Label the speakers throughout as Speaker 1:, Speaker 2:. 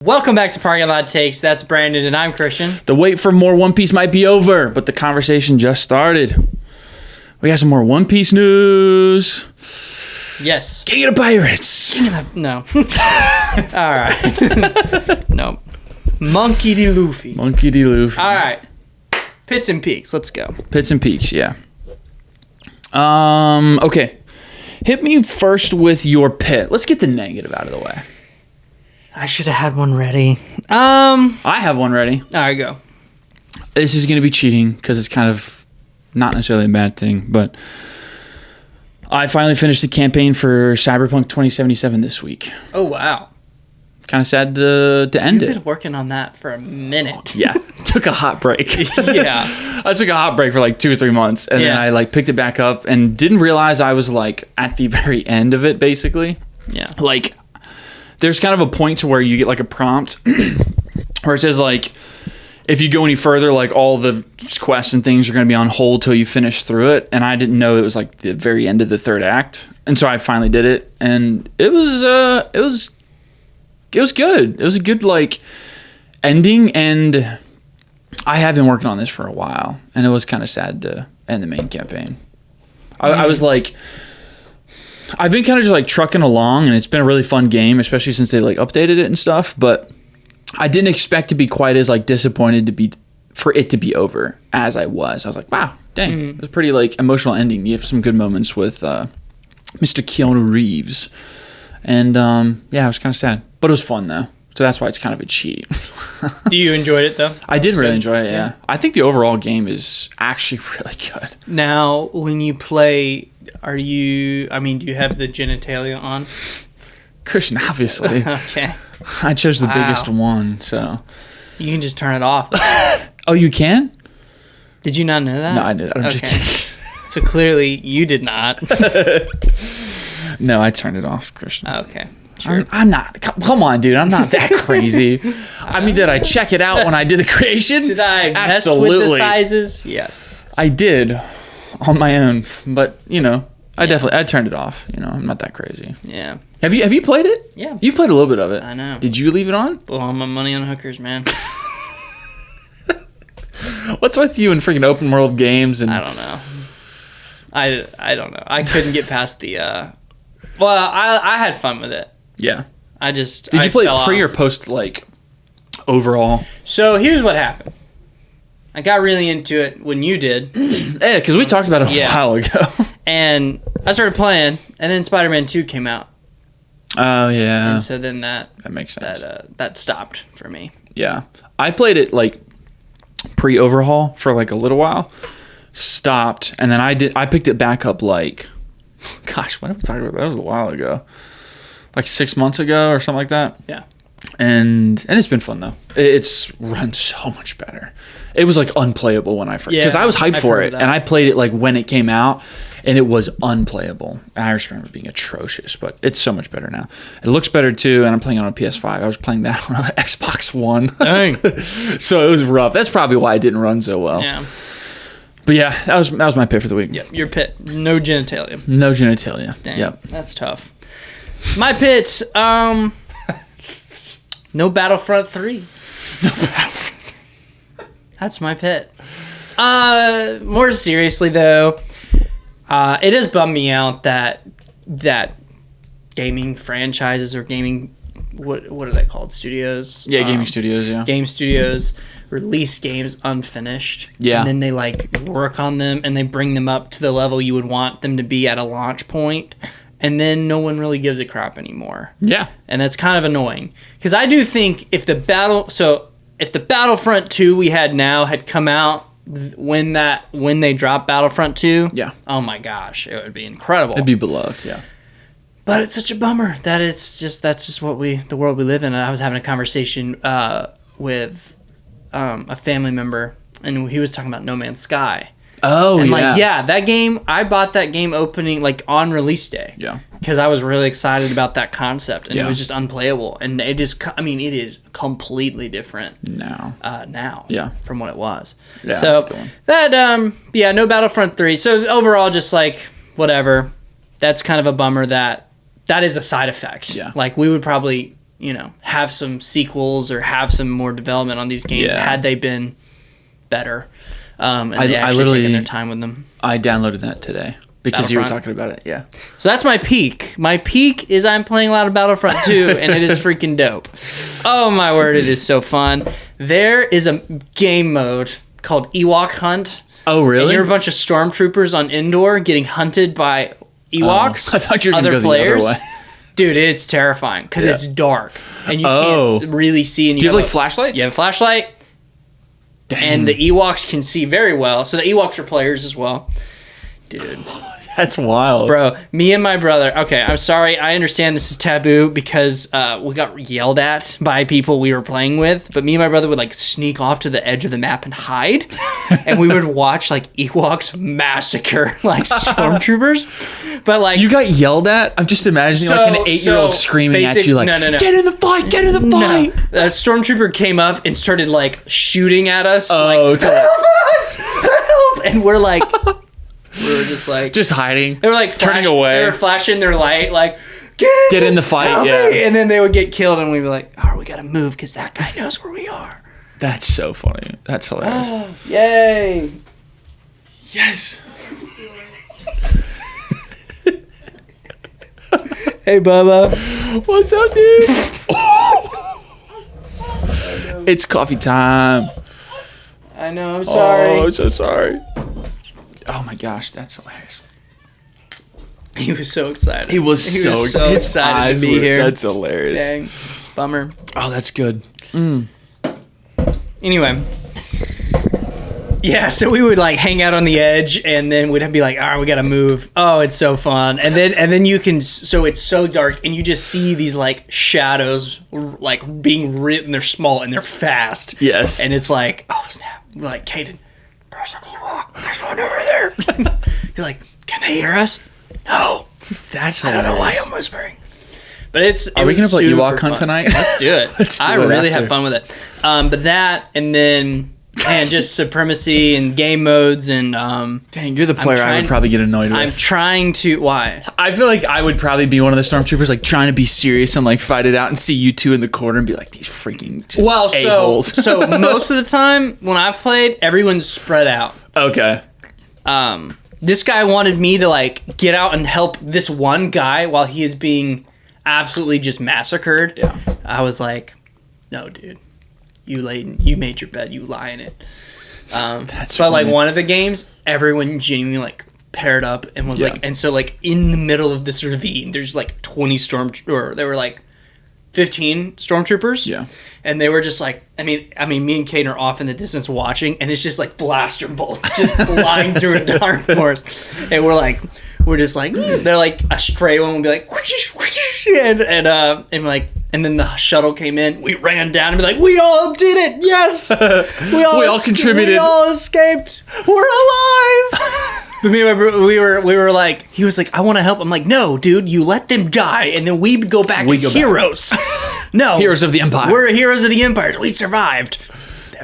Speaker 1: Welcome back to Parking Lot Takes. That's Brandon and I'm Christian.
Speaker 2: The wait for more One Piece might be over, but the conversation just started. We got some more One Piece news.
Speaker 1: Yes.
Speaker 2: King of the Pirates.
Speaker 1: No. All right. No. Monkey D. Luffy.
Speaker 2: Monkey D. Luffy.
Speaker 1: All right. Pits and peaks. Let's go.
Speaker 2: Pits and peaks, yeah. Okay. Hit me first with your pit. Let's get the negative out of the way.
Speaker 1: I should have had one ready.
Speaker 2: I have one ready.
Speaker 1: All right, go.
Speaker 2: This is going to be cheating because it's kind of not necessarily a bad thing, but I finally finished the campaign for Cyberpunk 2077 this week.
Speaker 1: Oh, wow.
Speaker 2: Kind of sad to end it.
Speaker 1: You've been working on that for a minute.
Speaker 2: Yeah. Took a hot break.
Speaker 1: Yeah.
Speaker 2: I took a hot break for like 2 or 3 months, and then I like picked it back up and didn't realize I was like at the very end of it, basically.
Speaker 1: Yeah.
Speaker 2: Like, there's kind of a point to where you get like a prompt where it says like, if you go any further, like all the quests and things are going to be on hold till you finish through it. And I didn't know it was like the very end of the third act. And so I finally did it, and it was good. It was a good like ending, and I have been working on this for a while, and it was kind of sad to end the main campaign. I was like, I've been kind of just like trucking along, and it's been a really fun game, especially since they like updated it and stuff. But I didn't expect to be quite as like disappointed for it to be over as I was. I was like, wow, dang, it was a pretty like emotional ending. You have some good moments with Mr. Keanu Reeves, and yeah, it was kind of sad, but it was fun though. So that's why it's kind of a cheat.
Speaker 1: Do you enjoy it though?
Speaker 2: I did really enjoy it. Yeah, I think the overall game is actually really good.
Speaker 1: Now, when you play, do you have the genitalia on?
Speaker 2: Christian, obviously.
Speaker 1: Okay.
Speaker 2: I chose the biggest one, so.
Speaker 1: You can just turn it off.
Speaker 2: Oh, you can?
Speaker 1: Did you not know that?
Speaker 2: No, I knew that. I'm just kidding.
Speaker 1: So clearly you did not.
Speaker 2: No, I turned it off, Christian.
Speaker 1: Okay. Sure.
Speaker 2: I'm not. Come on, dude. I'm not that crazy. I mean, did I check it out when I did the creation?
Speaker 1: Did I mess
Speaker 2: Absolutely.
Speaker 1: with the sizes? Yes.
Speaker 2: I did on my own, but I turned it off. I'm not that crazy.
Speaker 1: Yeah.
Speaker 2: Have you played it?
Speaker 1: Yeah.
Speaker 2: You've played a little bit of it.
Speaker 1: I know.
Speaker 2: Did you leave it on?
Speaker 1: Blowing my money on hookers, man.
Speaker 2: What's with you and freaking open world games? And
Speaker 1: I don't know. I don't know. I couldn't get past the. Well, I had fun with it.
Speaker 2: Yeah.
Speaker 1: Did
Speaker 2: you play it pre or post like overall?
Speaker 1: So here's what happened. I got really into it when you did.
Speaker 2: Yeah, because we talked about it a while ago.
Speaker 1: And I started playing, and then Spider-Man 2 came out.
Speaker 2: Oh, yeah.
Speaker 1: And so then that
Speaker 2: makes sense.
Speaker 1: That stopped for me.
Speaker 2: Yeah. I played it like pre-overhaul for like a little while, stopped, and then I picked it back up like, gosh, when did we talk about that? That was a while ago. Like 6 months ago or something like that.
Speaker 1: Yeah.
Speaker 2: And it's been fun though. It's run so much better. It was like unplayable when I first, because I was hyped for it, and I played it like when it came out, and it was unplayable. I just remember being atrocious, but it's so much better now. It looks better too, and I'm playing it on a PS5. I was playing that on an Xbox One.
Speaker 1: Dang.
Speaker 2: So it was rough. That's probably why it didn't run so well.
Speaker 1: Yeah.
Speaker 2: But yeah, that was my pick for the week.
Speaker 1: Yep, your pit. No genitalia.
Speaker 2: No genitalia.
Speaker 1: Dang,
Speaker 2: yep.
Speaker 1: That's tough. My pit, no Battlefront 3.
Speaker 2: No Battlefront.
Speaker 1: That's my pit. More seriously though, it has bummed me out that gaming franchises or gaming, what are they called? Studios?
Speaker 2: Yeah, gaming studios, yeah.
Speaker 1: Game studios release games unfinished.
Speaker 2: Yeah.
Speaker 1: And then they like work on them and they bring them up to the level you would want them to be at a launch point. And then no one really gives a crap anymore.
Speaker 2: Yeah.
Speaker 1: And that's kind of annoying. Because I do think if the Battlefront 2 we had now had come out when they dropped Battlefront 2,
Speaker 2: yeah.
Speaker 1: Oh my gosh, it would be incredible.
Speaker 2: It'd be beloved, yeah.
Speaker 1: But it's such a bummer that that's just the world we live in. And I was having a conversation with a family member, and he was talking about No Man's Sky.
Speaker 2: Oh,
Speaker 1: and that game, I bought that game opening like on release day.
Speaker 2: Yeah.
Speaker 1: Because I was really excited about that concept, and
Speaker 2: yeah.
Speaker 1: it was just unplayable. And it is completely different
Speaker 2: now.
Speaker 1: Yeah. From what it was.
Speaker 2: Yeah.
Speaker 1: So no Battlefront 3. So overall, just like whatever. That's kind of a bummer that is a side effect.
Speaker 2: Yeah.
Speaker 1: Like we would probably have some sequels or have some more development on these games had they been better. And they actually taken their time with them.
Speaker 2: I downloaded that today because you were talking about it. Yeah.
Speaker 1: So that's my peak. My peak is I'm playing a lot of Battlefront 2, and it is freaking dope. Oh my word, it is so fun. There is a game mode called Ewok Hunt.
Speaker 2: Oh, really?
Speaker 1: And you're a bunch of stormtroopers on Endor getting hunted by Ewoks.
Speaker 2: I thought you were going to go
Speaker 1: players.
Speaker 2: the other way.
Speaker 1: Dude, it's terrifying because it's dark and you can't really see. And
Speaker 2: do you have like flashlights?
Speaker 1: You have a flashlight. Dang. And the Ewoks can see very well. So the Ewoks are players as well. Dude.
Speaker 2: That's wild.
Speaker 1: Bro, me and my brother. Okay, I'm sorry. I understand this is taboo because we got yelled at by people we were playing with. But me and my brother would like sneak off to the edge of the map and hide. And we would watch like Ewoks massacre like stormtroopers. But like,
Speaker 2: you got yelled at? I'm just imagining like an 8-year-old screaming at you like,
Speaker 1: no.
Speaker 2: Get in the fight, get in the fight.
Speaker 1: No. A stormtrooper came up and started like shooting at us.
Speaker 2: Help
Speaker 1: us! Help! And we're like... We were just
Speaker 2: hiding.
Speaker 1: They were like
Speaker 2: turning away.
Speaker 1: They were flashing their light, like
Speaker 2: get in the fight. Yeah,
Speaker 1: and then they would get killed, and we'd be like, "Oh, we gotta move because that guy knows where we are."
Speaker 2: That's so funny. That's hilarious.
Speaker 1: Yay!
Speaker 2: Yes.
Speaker 1: Hey, Bubba.
Speaker 2: What's up, dude? It's coffee time.
Speaker 1: I know. I'm sorry.
Speaker 2: Oh, I'm so sorry. Oh my gosh, that's hilarious.
Speaker 1: He was so excited.
Speaker 2: He was so
Speaker 1: excited to be here.
Speaker 2: That's hilarious.
Speaker 1: Dang. Bummer.
Speaker 2: Oh, that's good.
Speaker 1: Anyway. Yeah, so we would like hang out on the edge and then we'd be like, all right, we gotta move. Oh, it's so fun. And then you can, so it's so dark and you just see these like shadows like being written, and they're small and they're fast.
Speaker 2: Yes.
Speaker 1: And it's like, oh snap. We're like, Caden, there's an Ewok. There's one over there. You're like, can they hear us? No.
Speaker 2: That's hilarious.
Speaker 1: I don't know why I'm whispering. But
Speaker 2: Are we going to play Ewok Hunt tonight?
Speaker 1: Let's do it. I really have fun with it. But that, and then, just Supremacy and game modes and...
Speaker 2: Dang, you're the player I would probably get annoyed with.
Speaker 1: I'm trying to... Why?
Speaker 2: I feel like I would probably be one of the stormtroopers, like, trying to be serious and, like, fight it out and see you two in the corner and be like, these freaking a-holes.
Speaker 1: So most of the time, when I've played, everyone's spread out.
Speaker 2: Okay.
Speaker 1: This guy wanted me to, like, get out and help this one guy while he is being absolutely just massacred.
Speaker 2: Yeah.
Speaker 1: I was like, no, dude. You made your bed. You lie in it.
Speaker 2: That's
Speaker 1: but
Speaker 2: funny.
Speaker 1: like one of the games, everyone genuinely like paired up and was like, and so like in the middle of this ravine, there's like 20 or there were like 15 stormtroopers.
Speaker 2: Yeah.
Speaker 1: And they were just like, I mean, me and Kate are off in the distance watching, and it's just like blaster bolts just flying through a dark forest, and we're just like, they're like a stray one would be like, whoosh, whoosh, and like. And then the shuttle came in. We ran down and be like, we all did it. Yes. We all
Speaker 2: contributed.
Speaker 1: We all escaped. We're alive. But me and my bro, we were like, he was like, I want to help. I'm like, no, dude, you let them die. And then we go back as heroes. No.
Speaker 2: Heroes of the Empire.
Speaker 1: We're heroes of the Empire. We survived.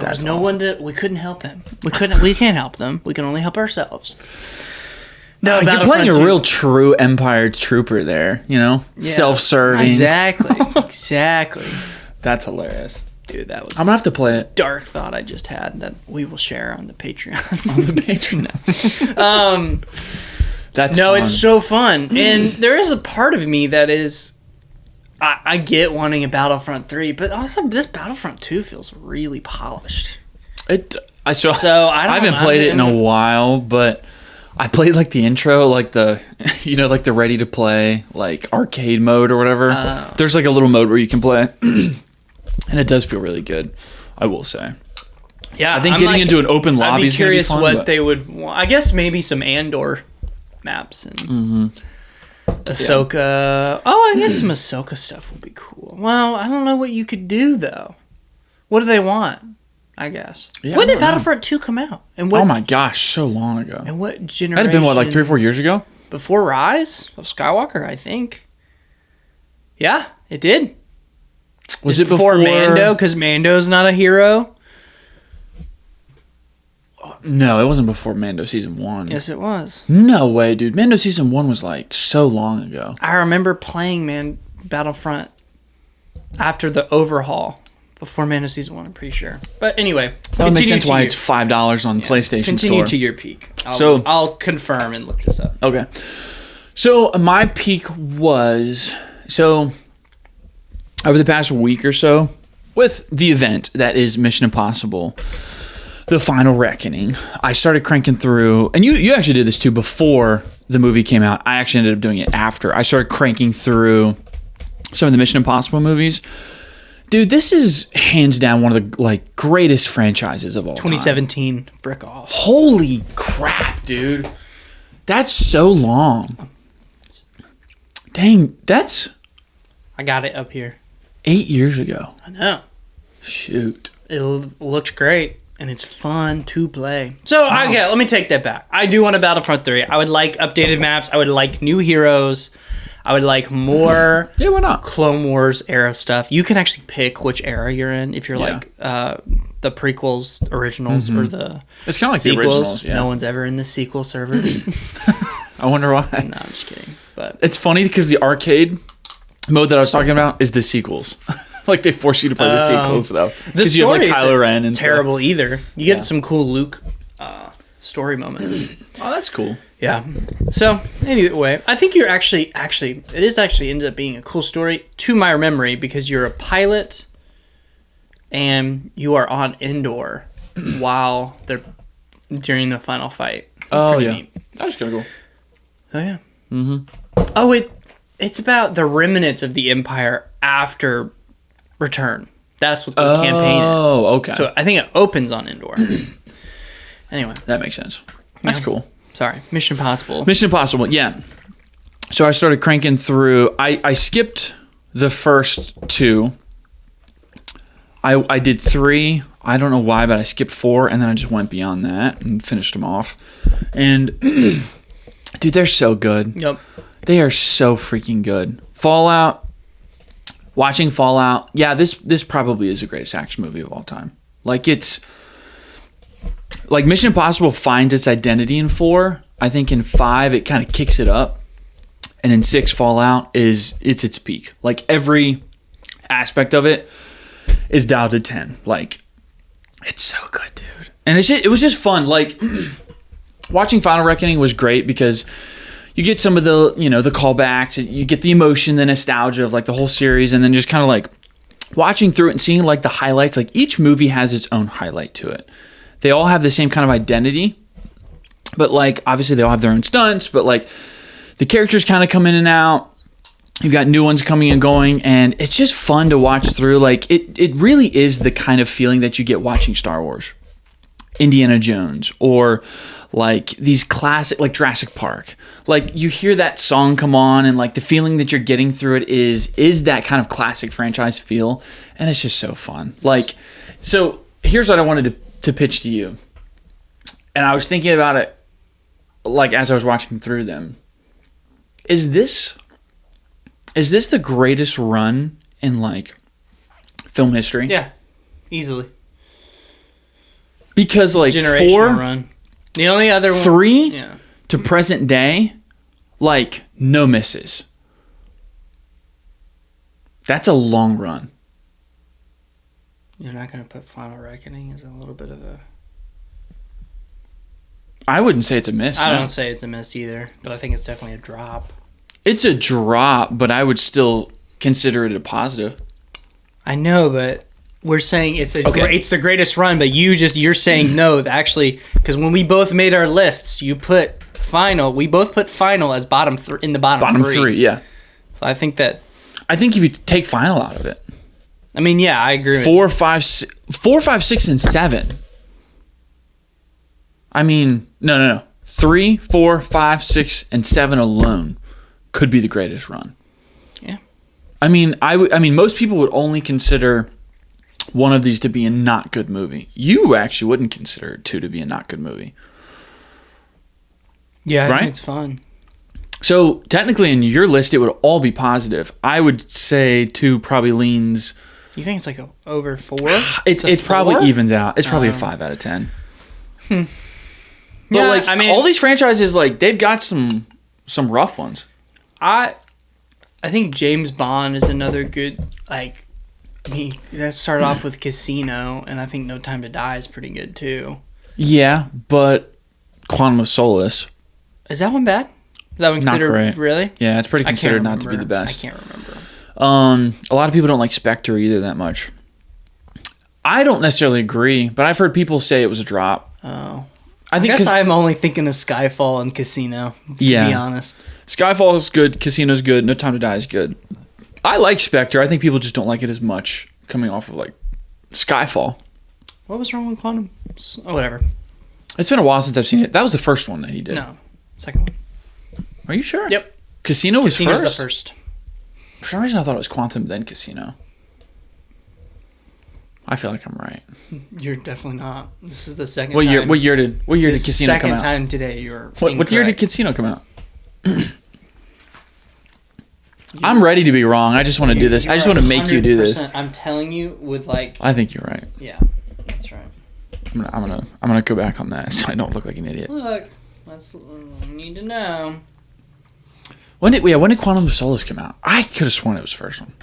Speaker 1: There was no one we couldn't help him. We can't help them. We can only help ourselves. No,
Speaker 2: you're playing a real true Empire trooper there, you know? Yeah, self-serving.
Speaker 1: Exactly.
Speaker 2: That's hilarious.
Speaker 1: Dude, that was...
Speaker 2: I'm going to have to play it.
Speaker 1: Dark thought I just had that we will share on the Patreon.
Speaker 2: That's
Speaker 1: no,
Speaker 2: fun.
Speaker 1: it's so fun. And there is a part of me that is... I get wanting a Battlefront 3, but also this Battlefront 2 feels really polished.
Speaker 2: I haven't played it in a while, but... I played like the intro, like the, like the ready to play, like arcade mode or whatever. There's like a little mode where you can play, and it does feel really good, I will say.
Speaker 1: Yeah,
Speaker 2: I think getting into an open lobby is going to be fun.
Speaker 1: I'm curious what they would want. I guess maybe some Andor maps and Ahsoka. Yeah. Oh, I guess some Ahsoka stuff would be cool. Well, I don't know what you could do though. What do they want? I guess. Yeah, when did Battlefront 2 come out? And what,
Speaker 2: oh my gosh, so long ago.
Speaker 1: And what generation?
Speaker 2: That had been, like 3 or 4 years ago?
Speaker 1: Before Rise of Skywalker, I think. Yeah, it did.
Speaker 2: Was it before
Speaker 1: Mando? Because Mando's not a hero?
Speaker 2: No, it wasn't before Mando Season 1.
Speaker 1: Yes, it was.
Speaker 2: No way, dude. Mando Season 1 was like so long ago.
Speaker 1: I remember playing Battlefront after the overhaul. Before Man of Season 1, I'm pretty sure. But anyway.
Speaker 2: That would make sense why it's $5 on PlayStation
Speaker 1: Continue
Speaker 2: Store.
Speaker 1: to your peak. I'll confirm and look this up.
Speaker 2: Okay. So my peak was... So over the past week or so, with the event that is Mission Impossible, The Final Reckoning, I started cranking through... And you actually did this too before the movie came out. I actually ended up doing it after. I started cranking through some of the Mission Impossible movies. Dude, this is hands down one of the greatest franchises of all
Speaker 1: 2017,
Speaker 2: time.
Speaker 1: frick off.
Speaker 2: Holy crap, dude. That's so long. Dang, that's...
Speaker 1: I got it up here.
Speaker 2: 8 years ago.
Speaker 1: I know.
Speaker 2: Shoot.
Speaker 1: It looks great, and it's fun to play. So, okay, let me take that back. I do want a Battlefront 3. I would like updated maps. I would like new heroes. I would like more
Speaker 2: why not?
Speaker 1: Clone Wars era stuff. You can actually pick which era you're in if you're the prequels, originals, or the
Speaker 2: it's kind of like
Speaker 1: sequels.
Speaker 2: The originals. Yeah.
Speaker 1: No one's ever in the sequel servers.
Speaker 2: I wonder why.
Speaker 1: No, I'm just kidding. But
Speaker 2: it's funny because the arcade mode that I was talking about is the sequels. They force you to play the sequels stuff.
Speaker 1: The
Speaker 2: you have
Speaker 1: story
Speaker 2: Kylo Ren and
Speaker 1: terrible
Speaker 2: stuff.
Speaker 1: either. You get some cool Luke story moments.
Speaker 2: Oh, that's cool.
Speaker 1: Yeah. So anyway, I think you're actually ends up being a cool story to my memory because you're a pilot and you are on Endor while they're during the final fight.
Speaker 2: Oh,
Speaker 1: Pretty
Speaker 2: yeah.
Speaker 1: neat.
Speaker 2: That's kind of cool.
Speaker 1: Oh yeah. Mm-hmm. Oh, it's about the remnants of the Empire after Return. That's what the campaign is.
Speaker 2: Oh, okay.
Speaker 1: So I think it opens on Endor. Anyway,
Speaker 2: that makes sense. That's cool.
Speaker 1: Sorry, Mission Impossible.
Speaker 2: Mission Impossible, yeah. So I started cranking through. I skipped the first two. I did 3. I don't know why, but I skipped 4, and then I just went beyond that and finished them off. And, dude, they're so good.
Speaker 1: Yep.
Speaker 2: They are so freaking good. Watching Fallout, yeah, this probably is the greatest action movie of all time. It's... Mission Impossible finds its identity in 4. I think in 5 it kind of kicks it up, and in 6 Fallout it's its peak. Every aspect of it is dialed to 10. It's so good, dude. And it was just fun. Watching Final Reckoning was great because you get some of the the callbacks, you get the emotion, the nostalgia of the whole series, and then just kind of watching through it and seeing the highlights. Each movie has its own highlight to it. They all have the same kind of identity, but obviously they all have their own stunts, but the characters kind of come in and out. You've got new ones coming and going, and it's just fun to watch through. It really is the kind of feeling that you get watching Star Wars, Indiana Jones, or these classic Jurassic Park. You hear that song come on, and the feeling that you're getting through it is that kind of classic franchise feel, and it's just so fun. So here's what I wanted to pitch to you, and I was thinking about it as I was watching through them. Is this the greatest run in film history?
Speaker 1: Yeah, easily.
Speaker 2: Because 4
Speaker 1: run. The only other one,
Speaker 2: 3 to present day, no misses. That's a long run.
Speaker 1: You're not going to put Final Reckoning as a little bit of a...
Speaker 2: I wouldn't say it's a miss.
Speaker 1: I don't say it's a miss either, but I think it's definitely a drop.
Speaker 2: It's a drop, but I would still consider it a positive.
Speaker 1: I know, but we're saying it's the greatest run, but you're saying no, actually, because when we both made our lists, we both put Final as bottom 3 in the bottom
Speaker 2: 3, yeah.
Speaker 1: So I think
Speaker 2: if you take Final out of it.
Speaker 1: I mean, yeah, I agree.
Speaker 2: 4, 5, 6, and 7. I mean, no. 3, 4, 5, 6, and 7 alone could be the greatest run.
Speaker 1: Yeah.
Speaker 2: I mean, most people would only consider one of these to be a not good movie. You actually wouldn't consider 2 to be a not good movie.
Speaker 1: Yeah,
Speaker 2: right?
Speaker 1: It's fun.
Speaker 2: So technically, in your list, it would all be positive. I would say 2 probably leans.
Speaker 1: You think it's over 4?
Speaker 2: It's probably evens out. It's probably a 5 out of 10. But
Speaker 1: yeah,
Speaker 2: all these franchises, they've got some rough ones.
Speaker 1: I think James Bond is another good That started off with Casino, and I think No Time to Die is pretty good too.
Speaker 2: Yeah, but Quantum of Solace.
Speaker 1: Is that one bad? Is that one
Speaker 2: Not
Speaker 1: considered
Speaker 2: great.
Speaker 1: really?
Speaker 2: Yeah, it's pretty considered not to be the best.
Speaker 1: I can't remember.
Speaker 2: A lot of people don't like Spectre either that much. I don't necessarily agree, but I've heard people say it was a drop.
Speaker 1: Oh.
Speaker 2: I
Speaker 1: guess I'm only thinking of Skyfall and Casino, to be honest.
Speaker 2: Skyfall is good, Casino's good, No Time to Die is good. I like Spectre. I think people just don't like it as much coming off of like Skyfall.
Speaker 1: What was wrong with Quantum? Oh, whatever.
Speaker 2: It's been a while since I've seen it. That was the first one that he did.
Speaker 1: No, second one.
Speaker 2: Are you sure?
Speaker 1: Yep.
Speaker 2: Casino's
Speaker 1: the first.
Speaker 2: For some reason I thought it was Quantum then Casino. I feel like I'm right.
Speaker 1: You're definitely not. This is the second
Speaker 2: What year?
Speaker 1: time.
Speaker 2: What year did Casino come out?
Speaker 1: Second time today. You're
Speaker 2: What year did Casino come out? I'm ready to be wrong. I just want to do this. I just want to make you do this.
Speaker 1: I'm telling you, with like.
Speaker 2: I think you're right.
Speaker 1: Yeah, that's right.
Speaker 2: I'm gonna go back on that so I don't look like an idiot.
Speaker 1: Look, we need to know.
Speaker 2: When did Quantum of Solace come out? I could have sworn it was the first one.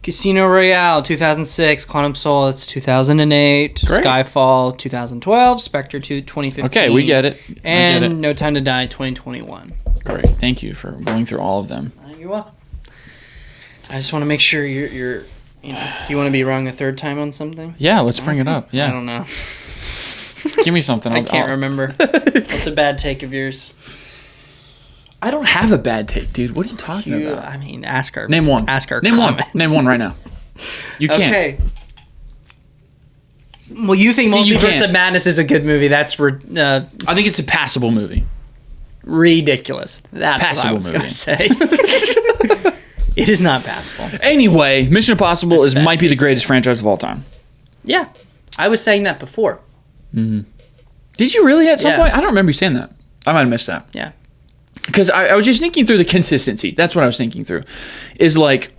Speaker 1: Casino Royale 2006, Quantum Solace 2008,
Speaker 2: Great.
Speaker 1: Skyfall 2012, Spectre 2015.
Speaker 2: Okay, we get it.
Speaker 1: And No Time to Die 2021.
Speaker 2: Great, thank you for going through all of them.
Speaker 1: You're welcome. I just want to make sure you're do you want to be wrong a third time on something?
Speaker 2: Yeah, let's bring it up. Yeah,
Speaker 1: I don't know.
Speaker 2: Give me something.
Speaker 1: I can't remember. What's a bad take of yours?
Speaker 2: I don't have a bad take, dude. What are you talking about?
Speaker 1: I mean, ask our
Speaker 2: Name one.
Speaker 1: Ask our
Speaker 2: Name
Speaker 1: comments.
Speaker 2: one. Name one right now. You can't.
Speaker 1: Okay. Well, you think Multiverse of Madness is a good movie? That's
Speaker 2: I think it's a passable movie.
Speaker 1: Ridiculous. That's
Speaker 2: Passable
Speaker 1: what I was
Speaker 2: movie.
Speaker 1: going to say. It is not passable.
Speaker 2: Anyway, Mission Impossible might be the greatest franchise of all time.
Speaker 1: Yeah, I was saying that before.
Speaker 2: Mm-hmm. Did you really at some point? I don't remember you saying that. I might have missed that.
Speaker 1: Yeah.
Speaker 2: Because I was just thinking through the consistency. That's what I was thinking through. Is like,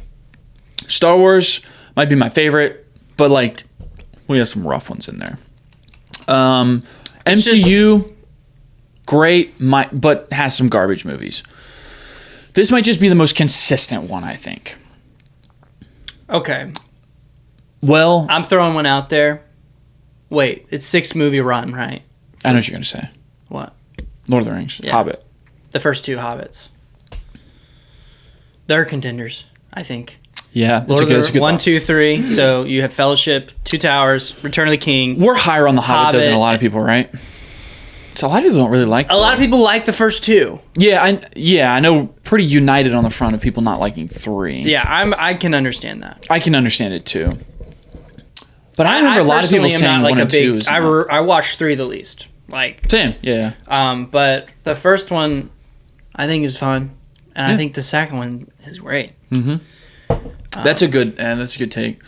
Speaker 2: Star Wars might be my favorite, but like, we have some rough ones in there. MCU, great, but has some garbage movies. This might just be the most consistent one, I think.
Speaker 1: Okay.
Speaker 2: Well,
Speaker 1: I'm throwing one out there. Wait, it's 6 movie run, right?
Speaker 2: I know what you're going to say.
Speaker 1: What?
Speaker 2: Lord of the Rings,
Speaker 1: Yeah.
Speaker 2: Hobbit.
Speaker 1: The first 2 Hobbits. They're contenders, I think.
Speaker 2: Yeah,
Speaker 1: Lord of the 1,
Speaker 2: thought.
Speaker 1: 2, 3. So you have Fellowship, 2 Towers, Return of the King.
Speaker 2: We're higher on the Hobbit than a lot of people, right? So a lot of people don't really like.
Speaker 1: A lot of people like the first 2.
Speaker 2: Yeah, I know. Pretty united on the front of people not liking 3.
Speaker 1: Yeah, I can understand that.
Speaker 2: I can understand it too. But I remember a lot of people saying 1 and 2 is.
Speaker 1: I watched 3 the least. Like
Speaker 2: same, yeah.
Speaker 1: But the first one, I think is fun, and I think the second one is great.
Speaker 2: Mm-hmm. That's a good take.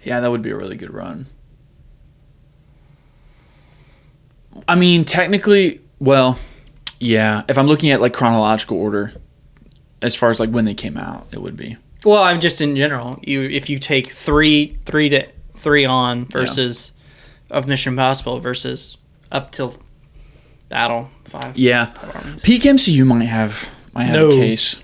Speaker 2: Yeah, that would be a really good run. I mean, technically, well, yeah. If I'm looking at like chronological order, as far as like when they came out, it would be.
Speaker 1: Well, I'm just in general. If you take 3 on versus of Mission Impossible versus up till Battle 5.
Speaker 2: Yeah, peak MCU might have a case.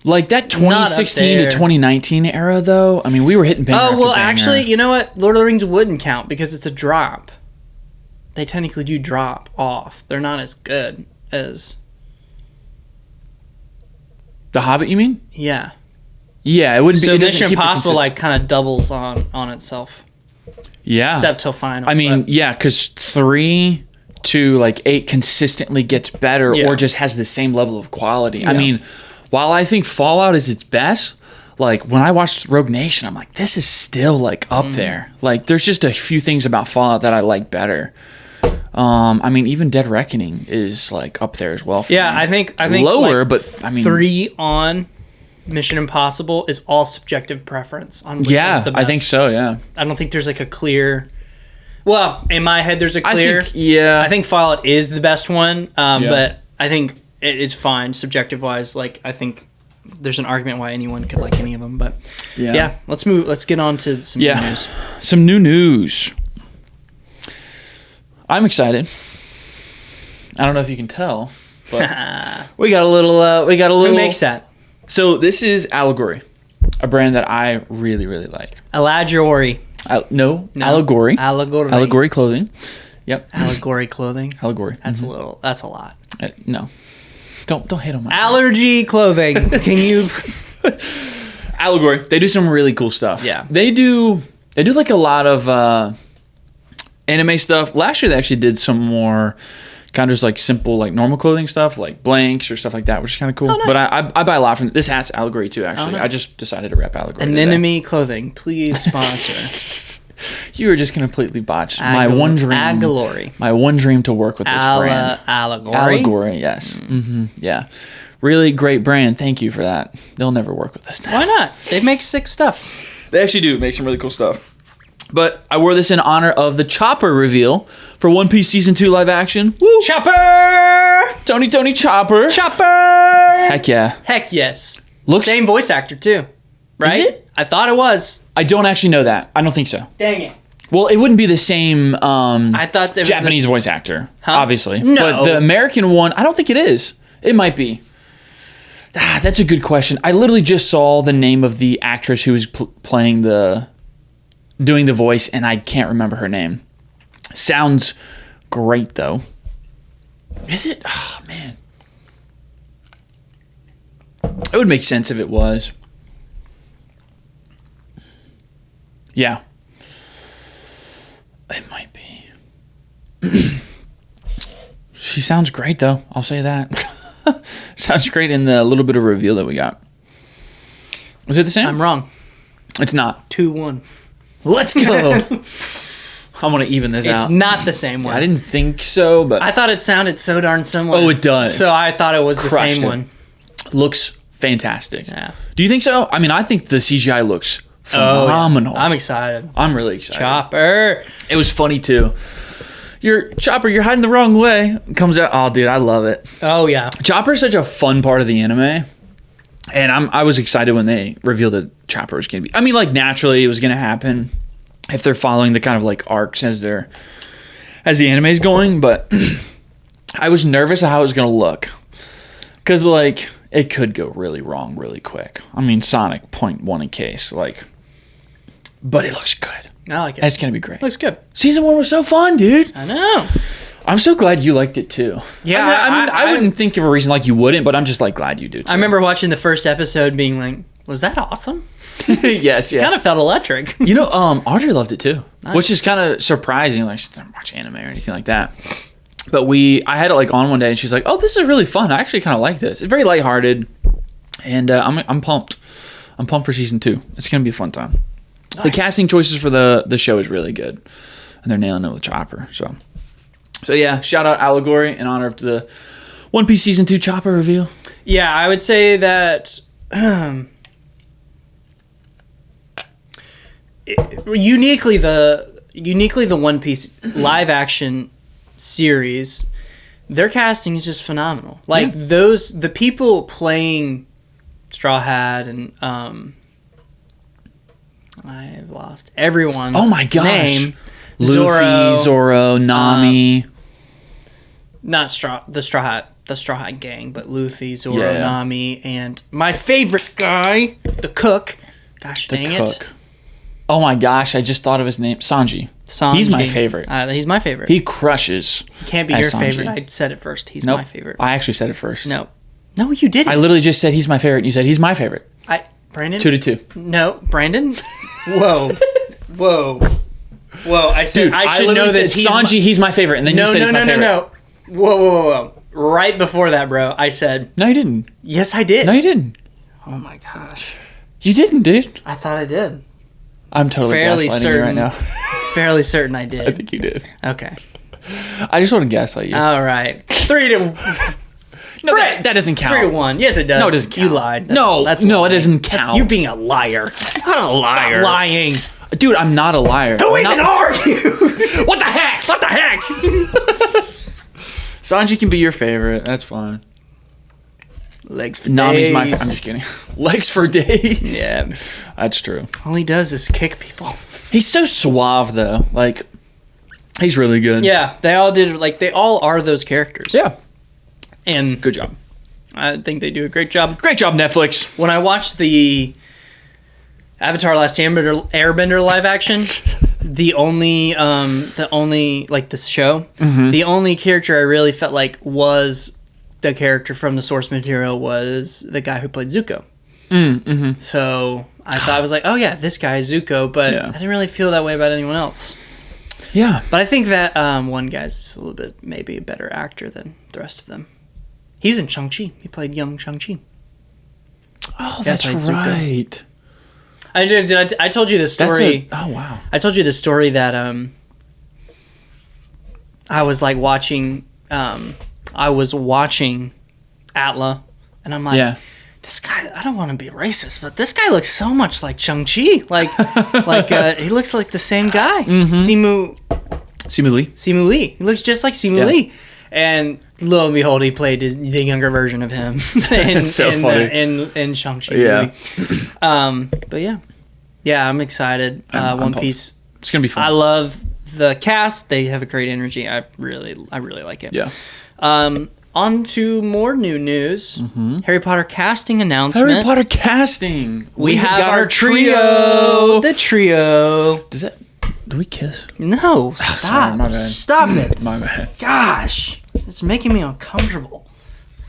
Speaker 2: Like that 2016 to 2019 era, though. I mean, we were hitting banger.
Speaker 1: Oh well,
Speaker 2: after banger.
Speaker 1: actually, you know what? Lord of the Rings wouldn't count because it's a drop. They technically do drop off. They're not as good as
Speaker 2: The Hobbit. You mean?
Speaker 1: Yeah.
Speaker 2: Yeah, it wouldn't be.
Speaker 1: So
Speaker 2: It doesn't
Speaker 1: Mission
Speaker 2: keep the
Speaker 1: Impossible like kind of doubles on itself.
Speaker 2: Yeah.
Speaker 1: Except till final.
Speaker 2: I mean, yeah, because 3 to like 8 consistently gets better or just has the same level of quality. Yeah. I mean, while I think Fallout is its best, like when I watched Rogue Nation, I'm like, this is still like up there. Like there's just a few things about Fallout that I like better. I mean, even Dead Reckoning is like up there as well. For me.
Speaker 1: I think
Speaker 2: lower,
Speaker 1: like
Speaker 2: but I mean
Speaker 1: 3 on Mission Impossible is all subjective preference on which one's the best.
Speaker 2: I think so. Yeah,
Speaker 1: I don't think there's like a clear. Well, in my head, there's a clear.
Speaker 2: I think
Speaker 1: Fallout is the best one, but I think it's fine subjective wise. Like I think there's an argument why anyone could like any of them, but let's move. Let's get on to some new news.
Speaker 2: Some new news. I'm excited. I don't know if you can tell, but we got a little.
Speaker 1: Who makes that?
Speaker 2: So this is Allegory, a brand that I really, really like.
Speaker 1: Allegory.
Speaker 2: No, Allegory. Allegory clothing. Yep.
Speaker 1: Allegory clothing.
Speaker 2: Allegory.
Speaker 1: That's a little. That's a lot.
Speaker 2: No, don't hit on my
Speaker 1: allergy clothing. Can you?
Speaker 2: Allegory. They do some really cool stuff.
Speaker 1: Yeah.
Speaker 2: They do like a lot of anime stuff. Last year they actually did some more kind of just like simple like normal clothing stuff, like blanks or stuff like that, which is kind of cool. Oh, nice. But I buy a lot from this hat's Allegory too. Actually, nice. I just decided to rep Allegory.
Speaker 1: Anemone clothing, please sponsor.
Speaker 2: You were just completely botched my one dream.
Speaker 1: Allegory.
Speaker 2: My one dream to work with this brand.
Speaker 1: Allegory.
Speaker 2: Allegory, yes. Mm-hmm. Yeah. Really great brand. Thank you for that. They'll never work with us now.
Speaker 1: Why not? They make sick stuff.
Speaker 2: They actually do make some really cool stuff. But I wore this in honor of the Chopper reveal for One Piece Season 2 live action.
Speaker 1: Woo! Chopper!
Speaker 2: Tony Chopper.
Speaker 1: Chopper!
Speaker 2: Heck yeah.
Speaker 1: Heck yes.
Speaker 2: Looks
Speaker 1: same voice actor too. Right?
Speaker 2: Is it?
Speaker 1: I thought it was.
Speaker 2: I don't actually know that. I don't think so.
Speaker 1: Dang it.
Speaker 2: Well, it wouldn't be the same
Speaker 1: I thought it was
Speaker 2: Japanese voice actor,
Speaker 1: huh?
Speaker 2: Obviously.
Speaker 1: No.
Speaker 2: But the American one, I don't think it is. It might be. That's a good question. I literally just saw the name of the actress who was doing the voice, and I can't remember her name. Sounds great, though. Is it? Oh, man. It would make sense if it was. Yeah. It might be. She sounds great, though. I'll say that. Sounds great in the little bit of reveal that we got. Was it the same?
Speaker 1: I'm wrong.
Speaker 2: It's not.
Speaker 1: 2-1.
Speaker 2: Let's go. I want to even this out.
Speaker 1: It's not the same one.
Speaker 2: I didn't think so, but
Speaker 1: I thought it sounded so darn similar.
Speaker 2: Oh, it does.
Speaker 1: So I thought it was the same one.
Speaker 2: Looks fantastic.
Speaker 1: Yeah.
Speaker 2: Do you think so? I mean, I think the CGI looks phenomenal.
Speaker 1: Oh, yeah. I'm excited.
Speaker 2: I'm really excited.
Speaker 1: Chopper.
Speaker 2: It was funny too. Chopper, you're hiding the wrong way. Comes out. Oh, dude, I love it.
Speaker 1: Oh yeah.
Speaker 2: Chopper's such a fun part of the anime. And I was excited when they revealed that Chopper was going to be... I mean, like, naturally it was going to happen if they're following the kind of, like, arcs as the anime's going. But I was nervous of how it was going to look. Because, like, it could go really wrong really quick. I mean, Sonic, 0.1 in case. Like, but it looks good.
Speaker 1: I like it.
Speaker 2: It's going to be great.
Speaker 1: Looks good.
Speaker 2: Season 1 was so fun, dude.
Speaker 1: I know.
Speaker 2: I'm so glad you liked it too.
Speaker 1: Yeah,
Speaker 2: I wouldn't think of a reason like you wouldn't, but I'm just like glad you do too.
Speaker 1: I remember watching the first episode being like, was that awesome?
Speaker 2: Yes, yeah.
Speaker 1: Kind of felt electric.
Speaker 2: You know, Audrey loved it too,
Speaker 1: nice.
Speaker 2: Which is kind of surprising. Like, she doesn't watch anime or anything like that. But I had it like on one day and she's like, oh, this is really fun. I actually kind of like this. It's very lighthearted. And I'm pumped. I'm pumped for season 2. It's going to be a fun time. Nice. The casting choices for the show is really good. And they're nailing it with Chopper, So yeah, shout out Allegory in honor of the One Piece Season 2 Chopper reveal.
Speaker 1: Yeah, I would say that uniquely the One Piece live action series, their casting is just phenomenal. Like the people playing Straw Hat and I've lost everyone.
Speaker 2: Oh my gosh.
Speaker 1: Name.
Speaker 2: Luffy, Zoro, Nami.
Speaker 1: Not the Straw Hat gang, but Luffy, Zoro, Nami, and my favorite guy, the cook. Gosh dang it.
Speaker 2: Oh my gosh, I just thought of his name. Sanji. He's my favorite.
Speaker 1: He's my favorite.
Speaker 2: He crushes.
Speaker 1: He can't be your favorite. I said it first. He's my favorite.
Speaker 2: I actually said it first.
Speaker 1: No, you didn't.
Speaker 2: I literally just said he's my favorite, and you said he's my favorite.
Speaker 1: Brandon?
Speaker 2: 2-2.
Speaker 1: No, Brandon? Whoa. I said, dude, I should know this.
Speaker 2: Sanji, he's my favorite. And then you said he's my favorite.
Speaker 1: No. Whoa. Right before that, bro, I said...
Speaker 2: No, you didn't.
Speaker 1: Yes, I did.
Speaker 2: No, you didn't.
Speaker 1: Oh, my gosh.
Speaker 2: You didn't, dude.
Speaker 1: I thought I did.
Speaker 2: I'm totally gaslighting you right now.
Speaker 1: Fairly certain I did.
Speaker 2: I think you did.
Speaker 1: Okay.
Speaker 2: I just want to gaslight you.
Speaker 1: All right. 3-1.
Speaker 2: No, that doesn't count.
Speaker 1: 3-1. Yes, it does.
Speaker 2: No, it doesn't count.
Speaker 1: You lied.
Speaker 2: No, it doesn't count.
Speaker 1: You being a liar.
Speaker 2: Not a liar.
Speaker 1: Stop lying.
Speaker 2: Dude, I'm not a liar.
Speaker 1: Don't even argue.
Speaker 2: What the heck? Sanji can be your favorite. That's fine.
Speaker 1: Legs for days.
Speaker 2: Nami's my favorite. I'm just kidding. Legs for days.
Speaker 1: Yeah.
Speaker 2: That's true.
Speaker 1: All he does is kick people.
Speaker 2: He's so suave, though. Like, He's really good.
Speaker 1: Yeah, they all are those characters.
Speaker 2: Yeah.
Speaker 1: And
Speaker 2: Good job.
Speaker 1: I think they do a great job.
Speaker 2: Great job, Netflix.
Speaker 1: When I watched the Avatar: Last Airbender live action, the only like this show, the only character I really felt like was the character from the source material was the guy who played Zuko. So I thought I was like, oh yeah, this guy is Zuko, but I didn't really feel that way about anyone else.
Speaker 2: Yeah.
Speaker 1: But I think that one guy's just a little bit maybe a better actor than the rest of them. He's in Shang-Chi. He played young Shang-Chi.
Speaker 2: Oh, that's right.
Speaker 1: I told you this story.
Speaker 2: Oh, wow.
Speaker 1: I told you the story that I was like watching. I was watching Atla, and I'm like, this guy. I don't want to be racist, but this guy looks so much like Shang-Chi. Like he looks like the same guy. Simu Lee. He looks just like Simu Lee. And lo and behold, he played the younger version of him in Shang-Chi movie. But yeah, I'm excited. One Piece.
Speaker 2: It's gonna be fun.
Speaker 1: I love the cast. They have a great energy. I really like it.
Speaker 2: Yeah.
Speaker 1: On to more new news. Harry Potter casting announcement.
Speaker 2: Harry Potter casting.
Speaker 1: We have got our trio. The trio.
Speaker 2: Do we kiss?
Speaker 1: No, stop.
Speaker 2: Sorry, my bad.
Speaker 1: Stop it.
Speaker 2: My bad.
Speaker 1: Gosh, it's making me uncomfortable.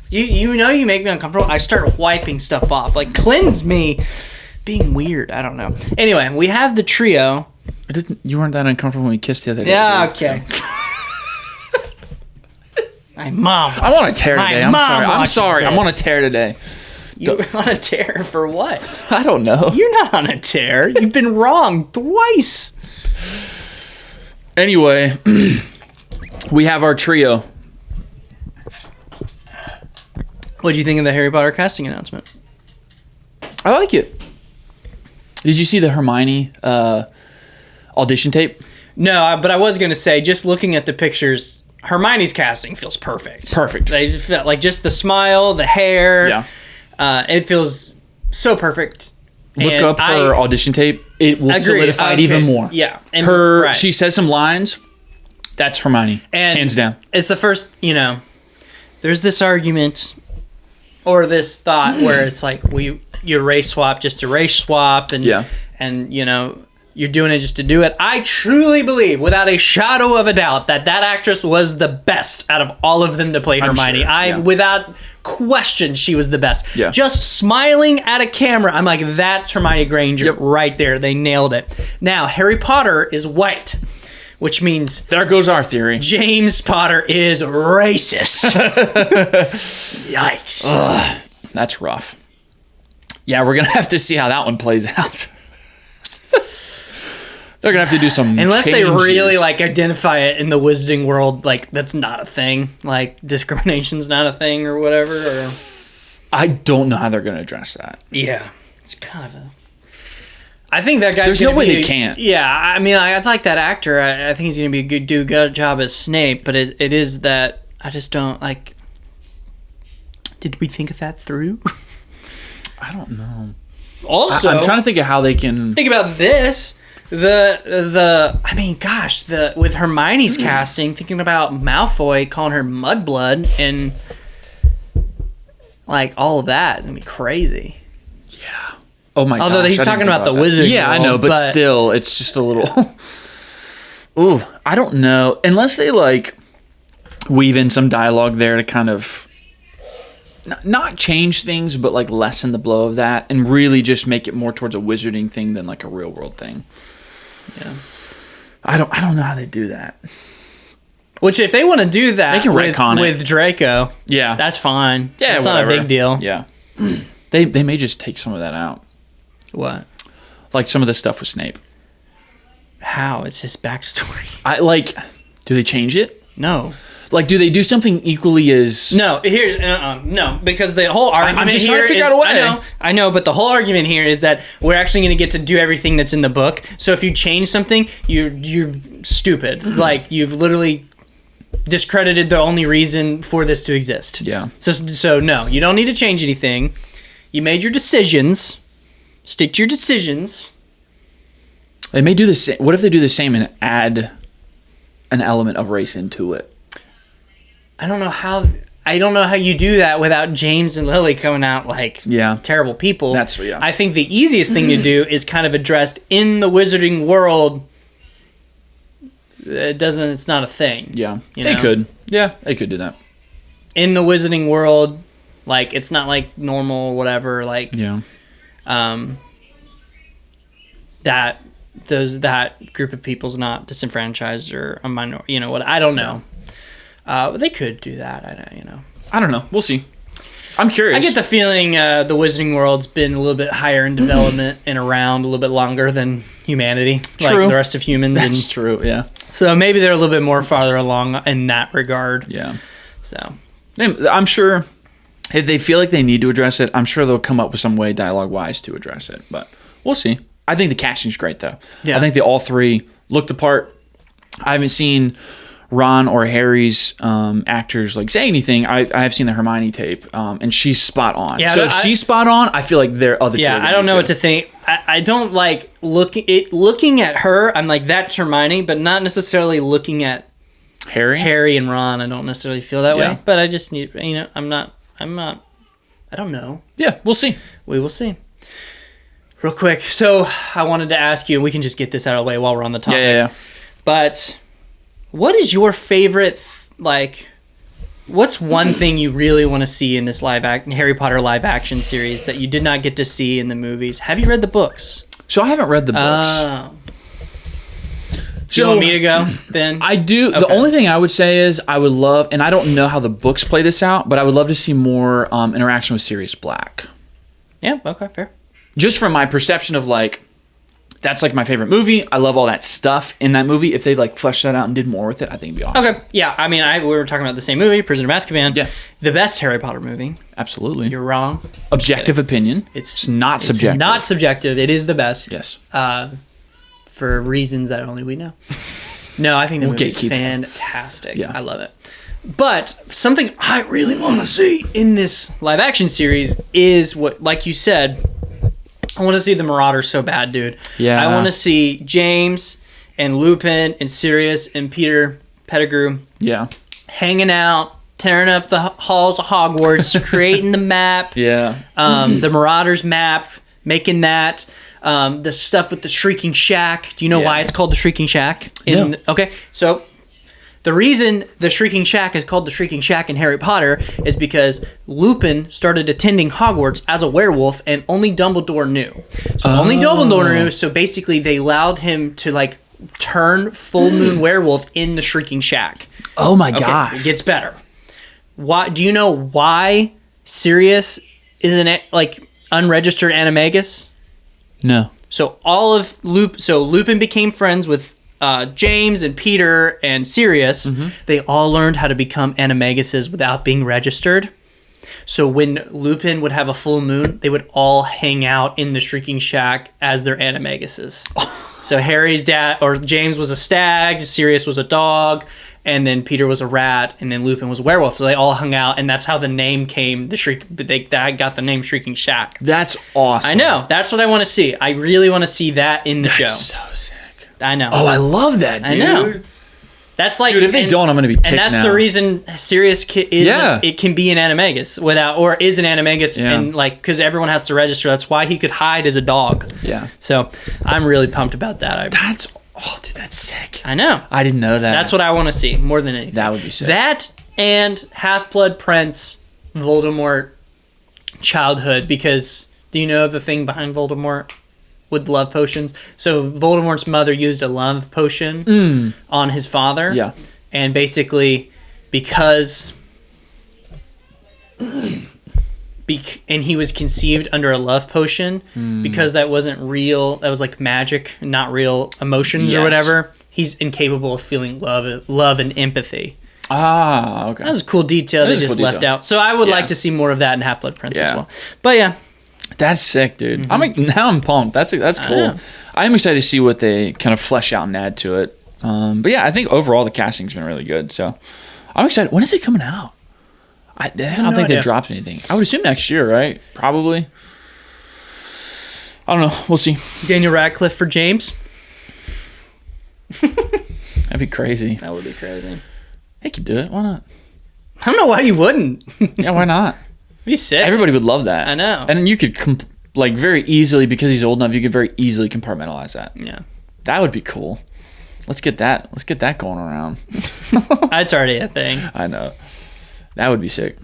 Speaker 1: You know you make me uncomfortable. I start wiping stuff off. Like, cleanse me. Being weird. I don't know. Anyway, we have the trio.
Speaker 2: You weren't that uncomfortable when we kissed the other day.
Speaker 1: Yeah, okay. So. My mom.
Speaker 2: I'm on a tear today. I'm sorry. I'm on a tear today.
Speaker 1: You're on a tear for what?
Speaker 2: I don't know.
Speaker 1: You're not on a tear. You've been wrong twice.
Speaker 2: Anyway, we have our trio.
Speaker 1: What did you think of the Harry Potter casting announcement?
Speaker 2: I like it. Did you see the Hermione audition tape?
Speaker 1: No, but I was going to say, just looking at the pictures, Hermione's casting feels perfect.
Speaker 2: Perfect.
Speaker 1: They just felt like just the smile, the hair.
Speaker 2: Yeah.
Speaker 1: It feels so perfect.
Speaker 2: Look up her audition tape. It will solidify it even more.
Speaker 1: Yeah.
Speaker 2: And she says some lines. That's Hermione.
Speaker 1: And
Speaker 2: hands down.
Speaker 1: It's the first, there's this argument or this thought where it's like you race swap just to race swap and you're doing it just to do it. I truly believe, without a shadow of a doubt, that actress was the best out of all of them to play Hermione.
Speaker 2: Sure,
Speaker 1: without question, she was the best.
Speaker 2: Yeah.
Speaker 1: Just smiling at a camera, I'm like, that's Hermione Granger right there. They nailed it. Now, Harry Potter is white, which means...
Speaker 2: There goes our theory.
Speaker 1: James Potter is racist. Yikes.
Speaker 2: Ugh, that's rough. Yeah, we're going to have to see how that one plays out. They're going to have to do some
Speaker 1: Unless
Speaker 2: changes.
Speaker 1: they really, identify it in the wizarding world, that's not a thing. Like, discrimination's not a thing or whatever. Or...
Speaker 2: I don't know how they're going to address that.
Speaker 1: Yeah. It's kind of a... I think that guy's
Speaker 2: There's no way they can't.
Speaker 1: Yeah, I mean, I like that actor. I think he's going to be do a good job as Snape, but it is that I just don't, Did we think of that through?
Speaker 2: I don't know.
Speaker 1: Also...
Speaker 2: I'm trying to think of how they can...
Speaker 1: Think about this... with Hermione's casting, thinking about Malfoy calling her Mudblood and all of that is gonna be crazy.
Speaker 2: Yeah. Oh my god.
Speaker 1: Although he's talking about the wizard.
Speaker 2: Yeah,
Speaker 1: world,
Speaker 2: I know, but still, it's just a little. Ooh, I don't know. Unless they weave in some dialogue there to kind of not change things, but lessen the blow of that and really just make it more towards a wizarding thing than a real world thing.
Speaker 1: Yeah,
Speaker 2: I don't know how they do that.
Speaker 1: Which, if they want to do that with Draco,
Speaker 2: yeah,
Speaker 1: that's fine.
Speaker 2: Yeah,
Speaker 1: it's not a big deal.
Speaker 2: Yeah, they may just take some of that out.
Speaker 1: What?
Speaker 2: Some of the stuff with Snape.
Speaker 1: How? It's his backstory.
Speaker 2: Do they change it?
Speaker 1: No.
Speaker 2: Do they do something equally as...
Speaker 1: No, here's... no, because the whole argument
Speaker 2: I'm just
Speaker 1: here
Speaker 2: trying to figure out a way.
Speaker 1: I know, but the whole argument here is that we're actually going to get to do everything that's in the book. So if you change something, you're stupid. You've literally discredited the only reason for this to exist.
Speaker 2: Yeah.
Speaker 1: So no, you don't need to change anything. You made your decisions. Stick to your decisions.
Speaker 2: They may do the same. What if they do the same and add an element of race into it.
Speaker 1: I don't know how you do that without James and Lily coming out like terrible people. I think the easiest thing to do is kind of addressed in the wizarding world. It's not a thing.
Speaker 2: Yeah. They could. Yeah, they could do that.
Speaker 1: In the wizarding world, like it's not like normal whatever, like that group of people's not disenfranchised or a minority, what I don't know. But they could do that.
Speaker 2: I don't know. We'll see. I'm curious.
Speaker 1: I get the feeling the Wizarding World's been a little bit higher in development and around a little bit longer than humanity, like the rest of humans.
Speaker 2: That's true. Yeah.
Speaker 1: So maybe they're a little bit more farther along in that regard.
Speaker 2: Yeah.
Speaker 1: So
Speaker 2: I'm sure if they feel like they need to address it, I'm sure they'll come up with some way dialogue-wise to address it. But we'll see. I think the casting's great, though. Yeah. I think they all three looked the part. I haven't seen Ron or Harry's actors like say anything. I have seen the Hermione tape, and she's spot on. Yeah, so if she's spot on, I feel like their other two.
Speaker 1: Yeah, I don't know what to think. I don't like looking at her. I'm like, that's Hermione, but not necessarily looking at Harry and Ron. I don't necessarily feel that way. But I just need, I'm not. I don't know.
Speaker 2: Yeah, we'll see. We will see.
Speaker 1: Real quick, so I wanted to ask you, and we can just get this out of the way while we're on the topic.
Speaker 2: Yeah.
Speaker 1: But what is your favorite, what's one thing you really want to see in this Harry Potter live action series that you did not get to see in the movies? Have you read the books?
Speaker 2: So I haven't read the books.
Speaker 1: Do you want me to go then?
Speaker 2: I do. Okay. The only thing I would say is I would love, and I don't know how the books play this out, but I would love to see more interaction with Sirius Black.
Speaker 1: Yeah, okay, fair.
Speaker 2: Just from my perception of that's my favorite movie. I love all that stuff in that movie. If they fleshed that out and did more with it, I think it'd be awesome.
Speaker 1: Okay, yeah. I mean, we were talking about the same movie, Prisoner of Azkaban.
Speaker 2: Yeah,
Speaker 1: the best Harry Potter movie.
Speaker 2: Absolutely.
Speaker 1: You're wrong.
Speaker 2: Objective opinion. It's not subjective.
Speaker 1: It's not subjective. It is the best.
Speaker 2: Yes.
Speaker 1: For reasons that only we know. No, I think the movie is fantastic. Yeah, I love it. But something I really want to see in this live action series is what, like you said. I want to see the Marauders so bad, dude.
Speaker 2: Yeah.
Speaker 1: I want to see James and Lupin and Sirius and Peter Pettigrew hanging out, tearing up the halls of Hogwarts, creating the map.
Speaker 2: Yeah.
Speaker 1: The Marauders map, making that. The stuff with the Shrieking Shack. Do you know why it's called the Shrieking Shack?
Speaker 2: No.
Speaker 1: Okay, so the reason the Shrieking Shack is called the Shrieking Shack in Harry Potter is because Lupin started attending Hogwarts as a werewolf and only Dumbledore knew. So only Dumbledore knew, so basically they allowed him to turn full moon werewolf in the Shrieking Shack.
Speaker 2: Oh my gosh.
Speaker 1: It gets better. Why? Do you know why Sirius is an unregistered animagus?
Speaker 2: No.
Speaker 1: So Lupin became friends with James and Peter and Sirius. Mm-hmm. They all learned how to become animaguses without being registered. So when Lupin would have a full moon, they would all hang out in the Shrieking Shack as their animaguses. So Harry's dad or James was a stag, Sirius was a dog, and then Peter was a rat, and then Lupin was a werewolf. So they all hung out, and that's how the name came. They got the name Shrieking Shack.
Speaker 2: That's awesome.
Speaker 1: I know. That's what I want to see. I really want to see that in the show.
Speaker 2: That's so sick.
Speaker 1: I know.
Speaker 2: Oh, I love that, dude.
Speaker 1: I know. That's
Speaker 2: dude, if they don't, I'm gonna be ticked.
Speaker 1: And that's the reason Sirius it can be an animagus is an animagus, and because everyone has to register. That's why he could hide as a dog.
Speaker 2: Yeah.
Speaker 1: So I'm really pumped about that.
Speaker 2: That's sick.
Speaker 1: I know.
Speaker 2: I didn't know that.
Speaker 1: That's what I want to see more than anything.
Speaker 2: That would be sick.
Speaker 1: That and Half-Blood Prince Voldemort childhood, because do you know the thing behind Voldemort? With love potions. So Voldemort's mother used a love potion on his father.
Speaker 2: Yeah.
Speaker 1: And basically because and he was conceived under a love potion because that wasn't real. That was magic, not real emotions or whatever. He's incapable of feeling love and empathy.
Speaker 2: Ah, okay.
Speaker 1: That was a cool detail they just left out. So I would like to see more of that in Half-Blood Prince as well. But yeah.
Speaker 2: That's sick, dude. Mm-hmm. Now I'm pumped. That's cool. I am excited to see what they kind of flesh out and add to it. But yeah, I think overall the casting's been really good. So I'm excited. When is it coming out? I don't think they dropped anything. I would assume next year, right? Probably. I don't know. We'll see.
Speaker 1: Daniel Radcliffe for James.
Speaker 2: That'd be crazy.
Speaker 1: That would be crazy.
Speaker 2: He could do it. Why not?
Speaker 1: I don't know why you wouldn't.
Speaker 2: Yeah, why not?
Speaker 1: Be sick.
Speaker 2: Everybody would love that.
Speaker 1: I know.
Speaker 2: And you could very easily, because he's old enough, you could very easily compartmentalize that.
Speaker 1: Yeah.
Speaker 2: That would be cool. Let's get that going around.
Speaker 1: That's already a thing.
Speaker 2: I know. That would be sick.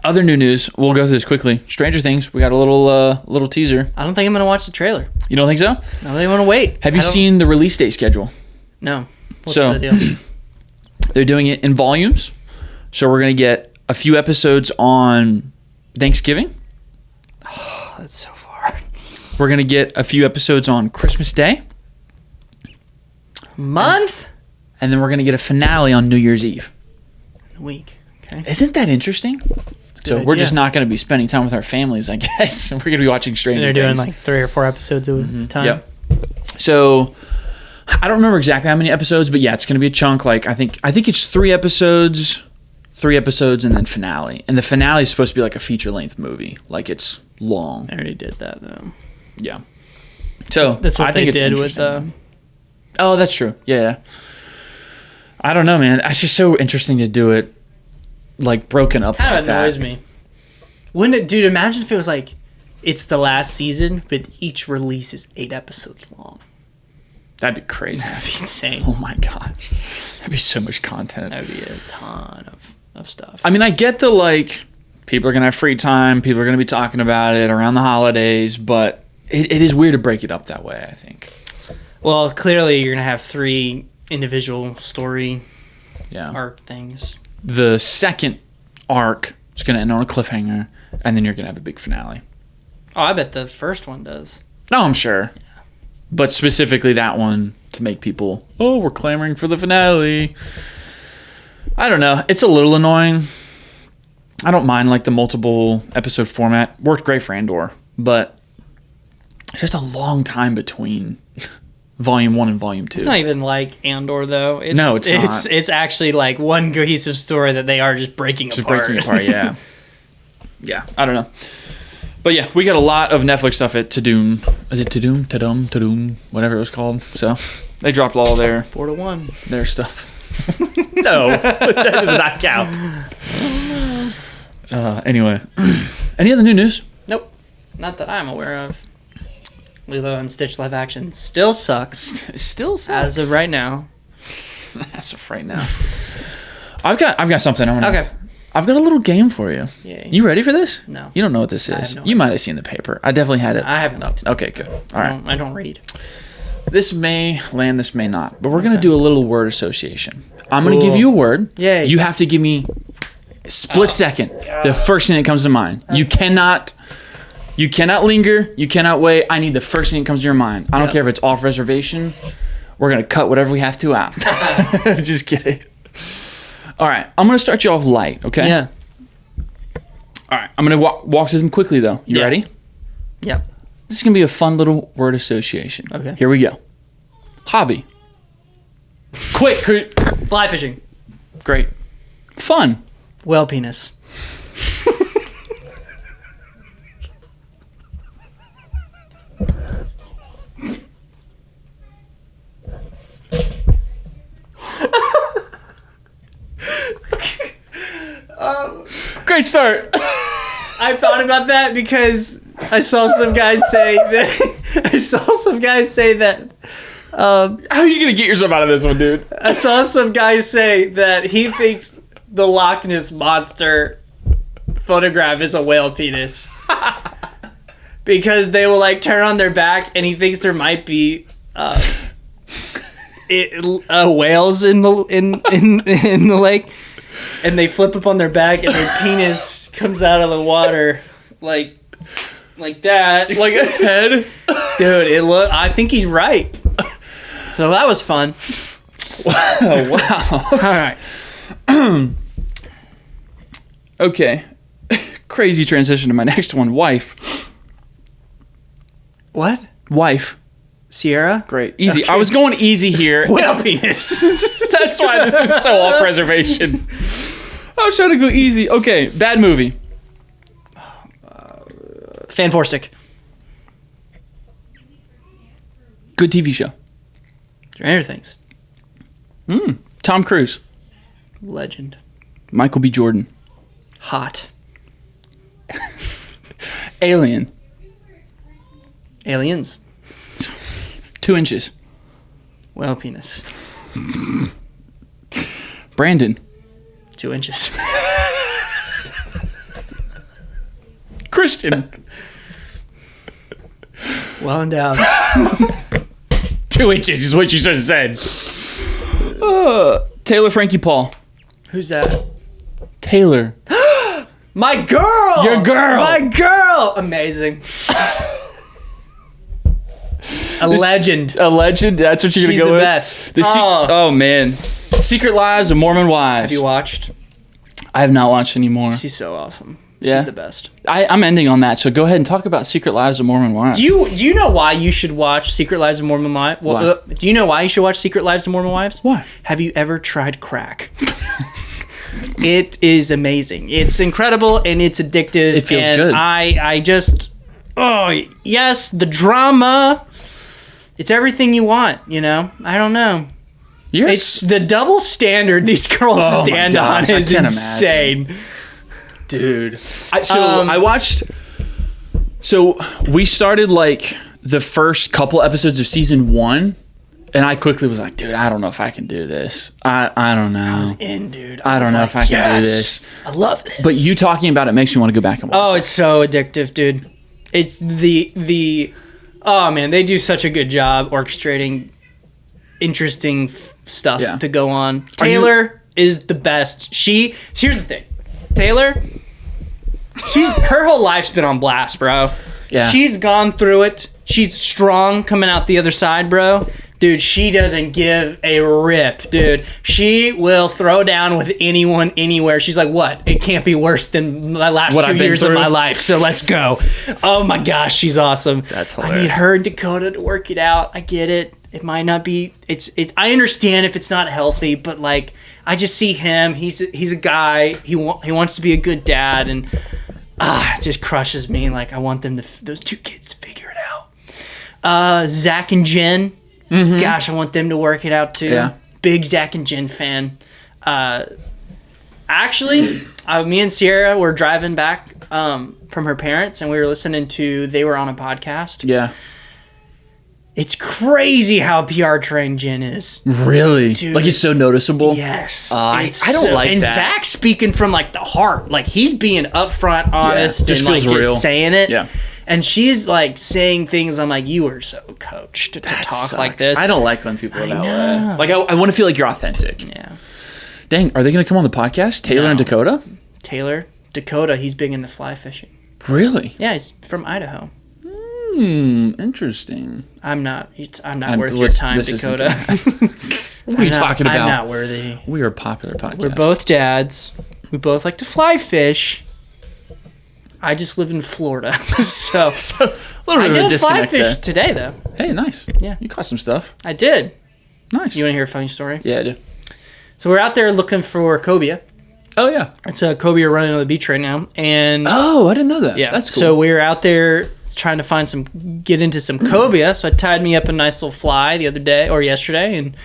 Speaker 2: Other new news. We'll go through this quickly. Stranger Things. We got a little teaser.
Speaker 1: I don't think I'm gonna watch the trailer.
Speaker 2: You don't think so?
Speaker 1: I don't even want to wait.
Speaker 2: Have you seen the release date schedule?
Speaker 1: No. What's
Speaker 2: So-
Speaker 1: the deal?
Speaker 2: They're doing it in volumes. So we're going to get a few episodes on Thanksgiving.
Speaker 1: Oh, that's so far.
Speaker 2: We're going to get a few episodes on Christmas Day.
Speaker 1: Month?
Speaker 2: And then we're going to get a finale on New Year's Eve.
Speaker 1: A week. Okay.
Speaker 2: Isn't that interesting? So we're just not going to be spending time with our families, I guess. We're going to be watching Stranger
Speaker 1: They're
Speaker 2: Things.
Speaker 1: doing like 3 or 4 episodes at a time.
Speaker 2: Yep. So I don't remember exactly how many episodes, but yeah, it's going to be a chunk. Like I think it's 3 episodes, and then finale. And the finale is supposed to be like a feature-length movie. Like it's long.
Speaker 1: I already did that though.
Speaker 2: Yeah. So
Speaker 1: That's what
Speaker 2: I think
Speaker 1: they
Speaker 2: it's
Speaker 1: did with
Speaker 2: interesting. Oh, that's true. Yeah. I don't know, man. It's just so interesting to do it like broken up
Speaker 1: Kind
Speaker 2: like
Speaker 1: of
Speaker 2: that.
Speaker 1: annoys me. Wouldn't it, dude? Imagine if it was like it's the last season, but each release is 8 episodes long.
Speaker 2: That'd be crazy.
Speaker 1: That'd be insane.
Speaker 2: Oh my gosh. That'd be so much content.
Speaker 1: That'd be a ton of stuff.
Speaker 2: I mean, I get the like people are gonna have free time, people are gonna be talking about it around the holidays, but it is weird to break it up that way, I think.
Speaker 1: Well, clearly you're gonna have 3 individual story arc things.
Speaker 2: The second arc is gonna end on a cliffhanger, and then you're gonna have a big finale.
Speaker 1: Oh, I bet the first one does.
Speaker 2: No, I'm sure. Yeah. But specifically that one to make people, we're clamoring for the finale. I don't know. It's a little annoying. I don't mind like the multiple episode format. Worked great for Andor, but it's just a long time between Volume 1 and Volume 2.
Speaker 1: It's not even like Andor though.
Speaker 2: No, it's not.
Speaker 1: It's actually like one cohesive story that they are just breaking apart.
Speaker 2: Yeah. Yeah, I don't know. But yeah, we got a lot of Netflix stuff at Tadoom. Is it Tadoom? Tadoom? Whatever it was called. So they dropped all their
Speaker 1: 4-1.
Speaker 2: Their stuff. No, that does not count. Anyway, any other new news?
Speaker 1: Nope, not that I'm aware of. Lilo and Stitch live action still sucks.
Speaker 2: Still sucks
Speaker 1: as of right now.
Speaker 2: As of right now. I've got something.
Speaker 1: Okay.
Speaker 2: I've got a little game for you.
Speaker 1: Yay.
Speaker 2: You ready for this?
Speaker 1: No.
Speaker 2: You don't know what this is.
Speaker 1: No
Speaker 2: you might have seen the paper. I definitely had it.
Speaker 1: I haven't looked.
Speaker 2: Okay, good. All right.
Speaker 1: I don't read.
Speaker 2: This may land, this may not. But we're going to do a little word association. I'm going to
Speaker 1: Cool.
Speaker 2: give you a word.
Speaker 1: Yay.
Speaker 2: You have to give me split second. The first thing that comes to mind. You cannot linger. You cannot wait. I need the first thing that comes to your mind. I don't care if it's off reservation. We're going to cut whatever we have to out. Just kidding. All right. I'm going to start you off light, okay?
Speaker 1: Yeah.
Speaker 2: All right. I'm going to walk through them quickly, though. You ready?
Speaker 1: Yep.
Speaker 2: This is going to be a fun little word association.
Speaker 1: Okay.
Speaker 2: Here we go. Hobby. Quick.
Speaker 1: Fly fishing.
Speaker 2: Great. Fun.
Speaker 1: Whale penis.
Speaker 2: Great start.
Speaker 1: I thought about that because I saw some guys say that.
Speaker 2: How are you going to get yourself out of this one, dude?
Speaker 1: I saw some guy say that he thinks the Loch Ness Monster photograph is a whale penis. Because they will like turn on their back and he thinks there might be whales in the lake, and they flip up on their back and their penis comes out of the water like that,
Speaker 2: Like a head?
Speaker 1: dude. I think he's right. So that was fun.
Speaker 2: Wow.
Speaker 1: All right.
Speaker 2: Okay. Crazy transition to my next one. Wife.
Speaker 1: What?
Speaker 2: Wife.
Speaker 1: Sierra?
Speaker 2: Great. Easy.
Speaker 1: Okay.
Speaker 2: I was going easy here.
Speaker 1: Whale penis.
Speaker 2: That's why this is so off reservation. I was trying to go easy. Okay. Bad movie.
Speaker 1: Fantastic.
Speaker 2: Good TV show.
Speaker 1: Stranger Things.
Speaker 2: Tom Cruise.
Speaker 1: Legend.
Speaker 2: Michael B. Jordan.
Speaker 1: Hot.
Speaker 2: Alien.
Speaker 1: Aliens.
Speaker 2: 2 inches.
Speaker 1: Well, penis.
Speaker 2: Brandon.
Speaker 1: 2 inches.
Speaker 2: Christian.
Speaker 1: Well endowed.
Speaker 2: 2 inches is what you should have said. Taylor Frankie Paul.
Speaker 1: Who's that?
Speaker 2: Taylor.
Speaker 1: My girl!
Speaker 2: Your girl!
Speaker 1: My girl! Amazing. A legend.
Speaker 2: A legend? That's what you're going to go with?
Speaker 1: She's the best.
Speaker 2: Oh, man. Secret Lives of Mormon Wives.
Speaker 1: Have you watched?
Speaker 2: I have not watched anymore.
Speaker 1: She's so awesome.
Speaker 2: Yeah.
Speaker 1: She's the best.
Speaker 2: I'm ending on that, so go ahead and talk about Secret Lives of Mormon Wives.
Speaker 1: Do you know why you should watch Secret Lives of Mormon Wives?
Speaker 2: Why?
Speaker 1: Do you know why you should watch Secret Lives of Mormon Wives?
Speaker 2: Why?
Speaker 1: Have you ever tried crack? It is amazing. It's incredible and it's addictive.
Speaker 2: It feels
Speaker 1: and
Speaker 2: good.
Speaker 1: I just, yes, the drama. It's everything you want, you know? I don't know. It's the double standard these girls stand on is insane.
Speaker 2: Dude. I watched... So we started like the first couple episodes of season 1, and I quickly was like, dude, I don't know if I can do this. I don't know.
Speaker 1: I was in, dude.
Speaker 2: I don't know if I can do this.
Speaker 1: I love this.
Speaker 2: But you talking about it makes me want to go back and watch it.
Speaker 1: It's so addictive, dude. It's the oh man, they do such a good job orchestrating interesting stuff to go on. Taylor is the best. Here's the thing. Taylor, her whole life's been on blast, bro.
Speaker 2: Yeah.
Speaker 1: She's gone through it. She's strong coming out the other side, bro. Dude, she doesn't give a rip, dude. She will throw down with anyone, anywhere. She's like, what? It can't be worse than the last 2 years of my life, so let's go. Oh my gosh, she's awesome.
Speaker 2: That's hilarious.
Speaker 1: I need her and Dakota to work it out. I get it. It might not be, I understand if it's not healthy, but like, I just see him. He's a guy. He wants to be a good dad, and it just crushes me. Like, I want them those 2 kids to figure it out. Zach and Jen. Mm-hmm. Gosh, I want them to work it out too.
Speaker 2: Yeah.
Speaker 1: Big Zach and Jen fan. Actually, me and Sierra were driving back from her parents, and we were listening to. They were on a podcast.
Speaker 2: Yeah.
Speaker 1: It's crazy how PR trained Jen is.
Speaker 2: Really?
Speaker 1: Dude.
Speaker 2: Like, it's so noticeable?
Speaker 1: Yes.
Speaker 2: I don't like
Speaker 1: and
Speaker 2: that.
Speaker 1: And Zach's speaking from, like, the heart. Like, he's being upfront, honest,
Speaker 2: just
Speaker 1: and,
Speaker 2: feels
Speaker 1: like,
Speaker 2: real.
Speaker 1: just saying it.
Speaker 2: Yeah.
Speaker 1: And she's, like, saying things, I'm like, you are so coached to talk
Speaker 2: sucks.
Speaker 1: like this.
Speaker 2: I don't like when people are that
Speaker 1: know.
Speaker 2: way. Like, I want to feel like you're authentic.
Speaker 1: Yeah.
Speaker 2: Dang, are they going to come on the podcast? Taylor and Dakota?
Speaker 1: Taylor, Dakota, he's big into fly fishing.
Speaker 2: Really?
Speaker 1: Yeah, he's from Idaho.
Speaker 2: Interesting.
Speaker 1: I'm not worth your time, Dakota.
Speaker 2: What are you talking about?
Speaker 1: I'm not worthy.
Speaker 2: We are a popular podcast.
Speaker 1: We're both dads. We both like to fly fish. I just live in Florida, so
Speaker 2: a little bit of a disconnect
Speaker 1: fly fish
Speaker 2: there.
Speaker 1: today, though.
Speaker 2: Hey, nice.
Speaker 1: Yeah.
Speaker 2: You caught some stuff.
Speaker 1: I did.
Speaker 2: Nice.
Speaker 1: You want to hear a funny story?
Speaker 2: Yeah, I do.
Speaker 1: So we're out there looking for cobia.
Speaker 2: Oh, yeah.
Speaker 1: It's a cobia running on the beach right now, and
Speaker 2: oh, I didn't know that.
Speaker 1: yeah,
Speaker 2: that's cool.
Speaker 1: So we're out there trying to get into some cobia. So I tied me up a nice little fly the other day or yesterday, and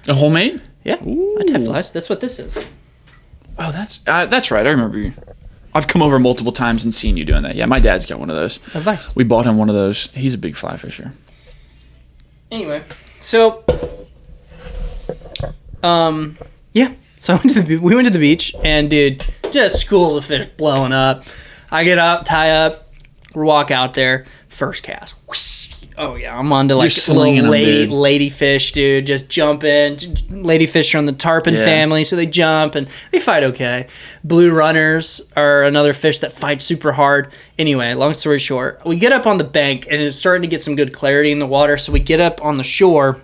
Speaker 2: a homemade?
Speaker 1: Yeah, I tie flies. That's what this is.
Speaker 2: Oh, that's right. I remember you. I've come over multiple times and seen you doing that. Yeah, my dad's got one of those.
Speaker 1: Advice.
Speaker 2: We bought him one of those. He's a big fly fisher.
Speaker 1: Anyway, so yeah. So we went to the beach, and dude, just schools of fish blowing up. I get up, tie up, walk out there, first cast. Whoosh. Oh yeah, I'm on to like little lady fish, dude. Just jumping. Lady fish are on the tarpon family, so they jump and they fight okay. Blue runners are another fish that fight super hard. Anyway, long story short, we get up on the bank and it's starting to get some good clarity in the water. So we get up on the shore,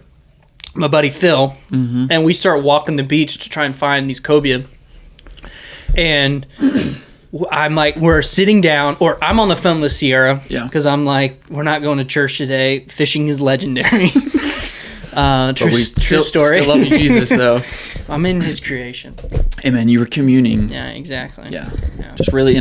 Speaker 1: my buddy Phil, and we start walking the beach to try and find these cobia. And I'm like, we're sitting down, or I'm on the phone with Sierra, because I'm like, we're not going to church today. Fishing is legendary. True story.
Speaker 2: Still love you, Jesus, though.
Speaker 1: I'm in His creation.
Speaker 2: Amen. You were communing.
Speaker 1: Yeah, exactly.
Speaker 2: Yeah. Just really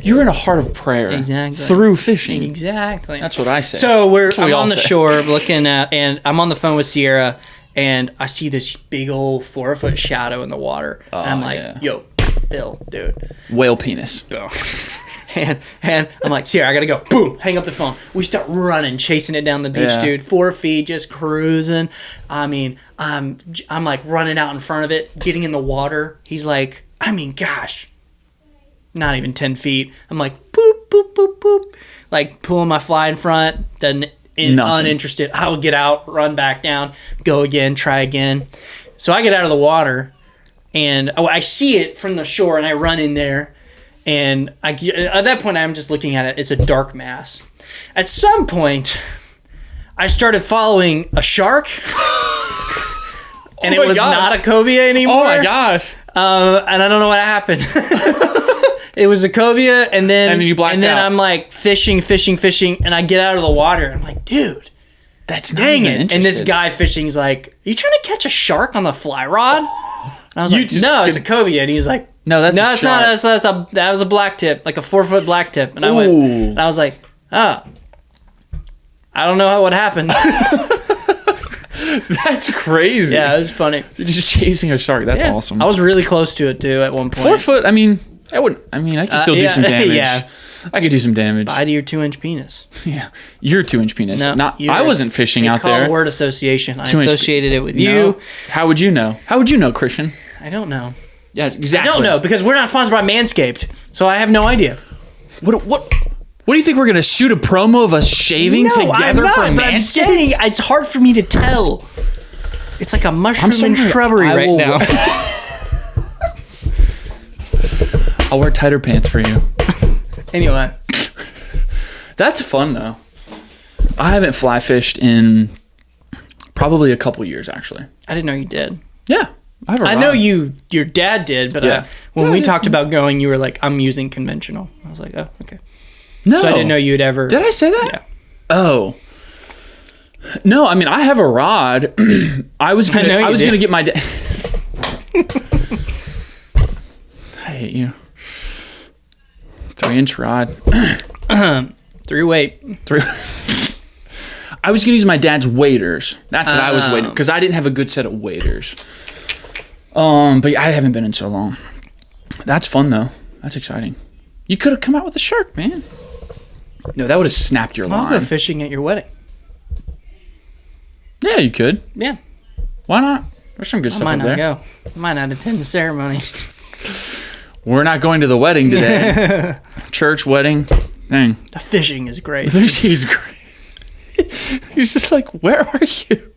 Speaker 2: you were in a heart of prayer.
Speaker 1: Exactly.
Speaker 2: Through fishing.
Speaker 1: Exactly.
Speaker 2: That's what I say.
Speaker 1: So I'm on the shore looking at, and I'm on the phone with Sierra, and I see this big old 4-foot shadow in the water. And I'm like, yo, Phil, dude.
Speaker 2: Whale penis.
Speaker 1: Boom. And I'm like, Sierra, I gotta go. Boom, hang up the phone. We start running, chasing it down the beach, dude. 4 feet, just cruising. I mean, I'm like running out in front of it, getting in the water. He's like, I mean, gosh, not even 10 feet. I'm like, boop, boop, boop, boop. Like pulling my fly in front, uninterested. I would get out, run back down, go again, try again. So I get out of the water, and I see it from the shore, and I run in there. And at that point, I'm just looking at it. It's a dark mass. At some point, I started following a shark. And it was not a cobia anymore.
Speaker 2: Oh, my gosh.
Speaker 1: And I don't know what happened. It was a cobia, and then
Speaker 2: you blacked out.
Speaker 1: I'm like fishing, and I get out of the water. I'm like, dude,
Speaker 2: that's
Speaker 1: dang it. And this guy fishing's like, are you trying to catch a shark on the fly rod? And I was like, no, it's a cobia. And he's like,
Speaker 2: no, it's
Speaker 1: not. That was a black tip, like a 4-foot black tip. And I went, and I was like, I don't know what happened.
Speaker 2: That's crazy.
Speaker 1: Yeah, it was funny.
Speaker 2: You're just chasing a shark. That's awesome.
Speaker 1: I was really close to it too at one point.
Speaker 2: 4 foot. I mean, I could still do some damage.
Speaker 1: Yeah.
Speaker 2: I could do some damage.
Speaker 1: Bye to your 2-inch penis.
Speaker 2: Yeah, your 2-inch penis.
Speaker 1: No,
Speaker 2: I wasn't fishing out there.
Speaker 1: It's called word association. I associated it with you.
Speaker 2: How would you know? How would you know, Christian?
Speaker 1: I don't know.
Speaker 2: Yeah, exactly.
Speaker 1: I don't know because we're not sponsored by Manscaped, so I have no idea.
Speaker 2: What do you think we're gonna shoot a promo of us shaving together
Speaker 1: I'm not,
Speaker 2: for
Speaker 1: but
Speaker 2: Manscaped?
Speaker 1: I'm saying it's hard for me to tell. It's like a mushroom and shrubbery right now.
Speaker 2: I'll wear tighter pants for you.
Speaker 1: Anyway.
Speaker 2: That's fun, though. I haven't fly fished in probably a couple years, actually.
Speaker 1: I didn't know you did.
Speaker 2: Yeah.
Speaker 1: I know your dad did, but when we talked about going, you were like, I'm using conventional. I was like, oh, okay.
Speaker 2: No.
Speaker 1: So I didn't know you'd ever.
Speaker 2: Did I say that?
Speaker 1: Yeah.
Speaker 2: Oh. No, I mean, I have a rod. I was going to get my dad. I hate you. 3-inch rod.
Speaker 1: 3-weight.
Speaker 2: I was going to use my dad's waders. That's what I was waiting, because I didn't have a good set of waders. But I haven't been in so long. That's fun, though. That's exciting. You could have come out with a shark, man. No, that would have snapped your line.
Speaker 1: I'll go fishing at your wedding.
Speaker 2: Yeah, you could.
Speaker 1: Yeah.
Speaker 2: Why not? There's some good stuff up there.
Speaker 1: I might not go. I might not attend the ceremony.
Speaker 2: We're not going to the wedding today. Church, wedding. Dang.
Speaker 1: The fishing is great.
Speaker 2: The fishing is great. He's just like, where are you?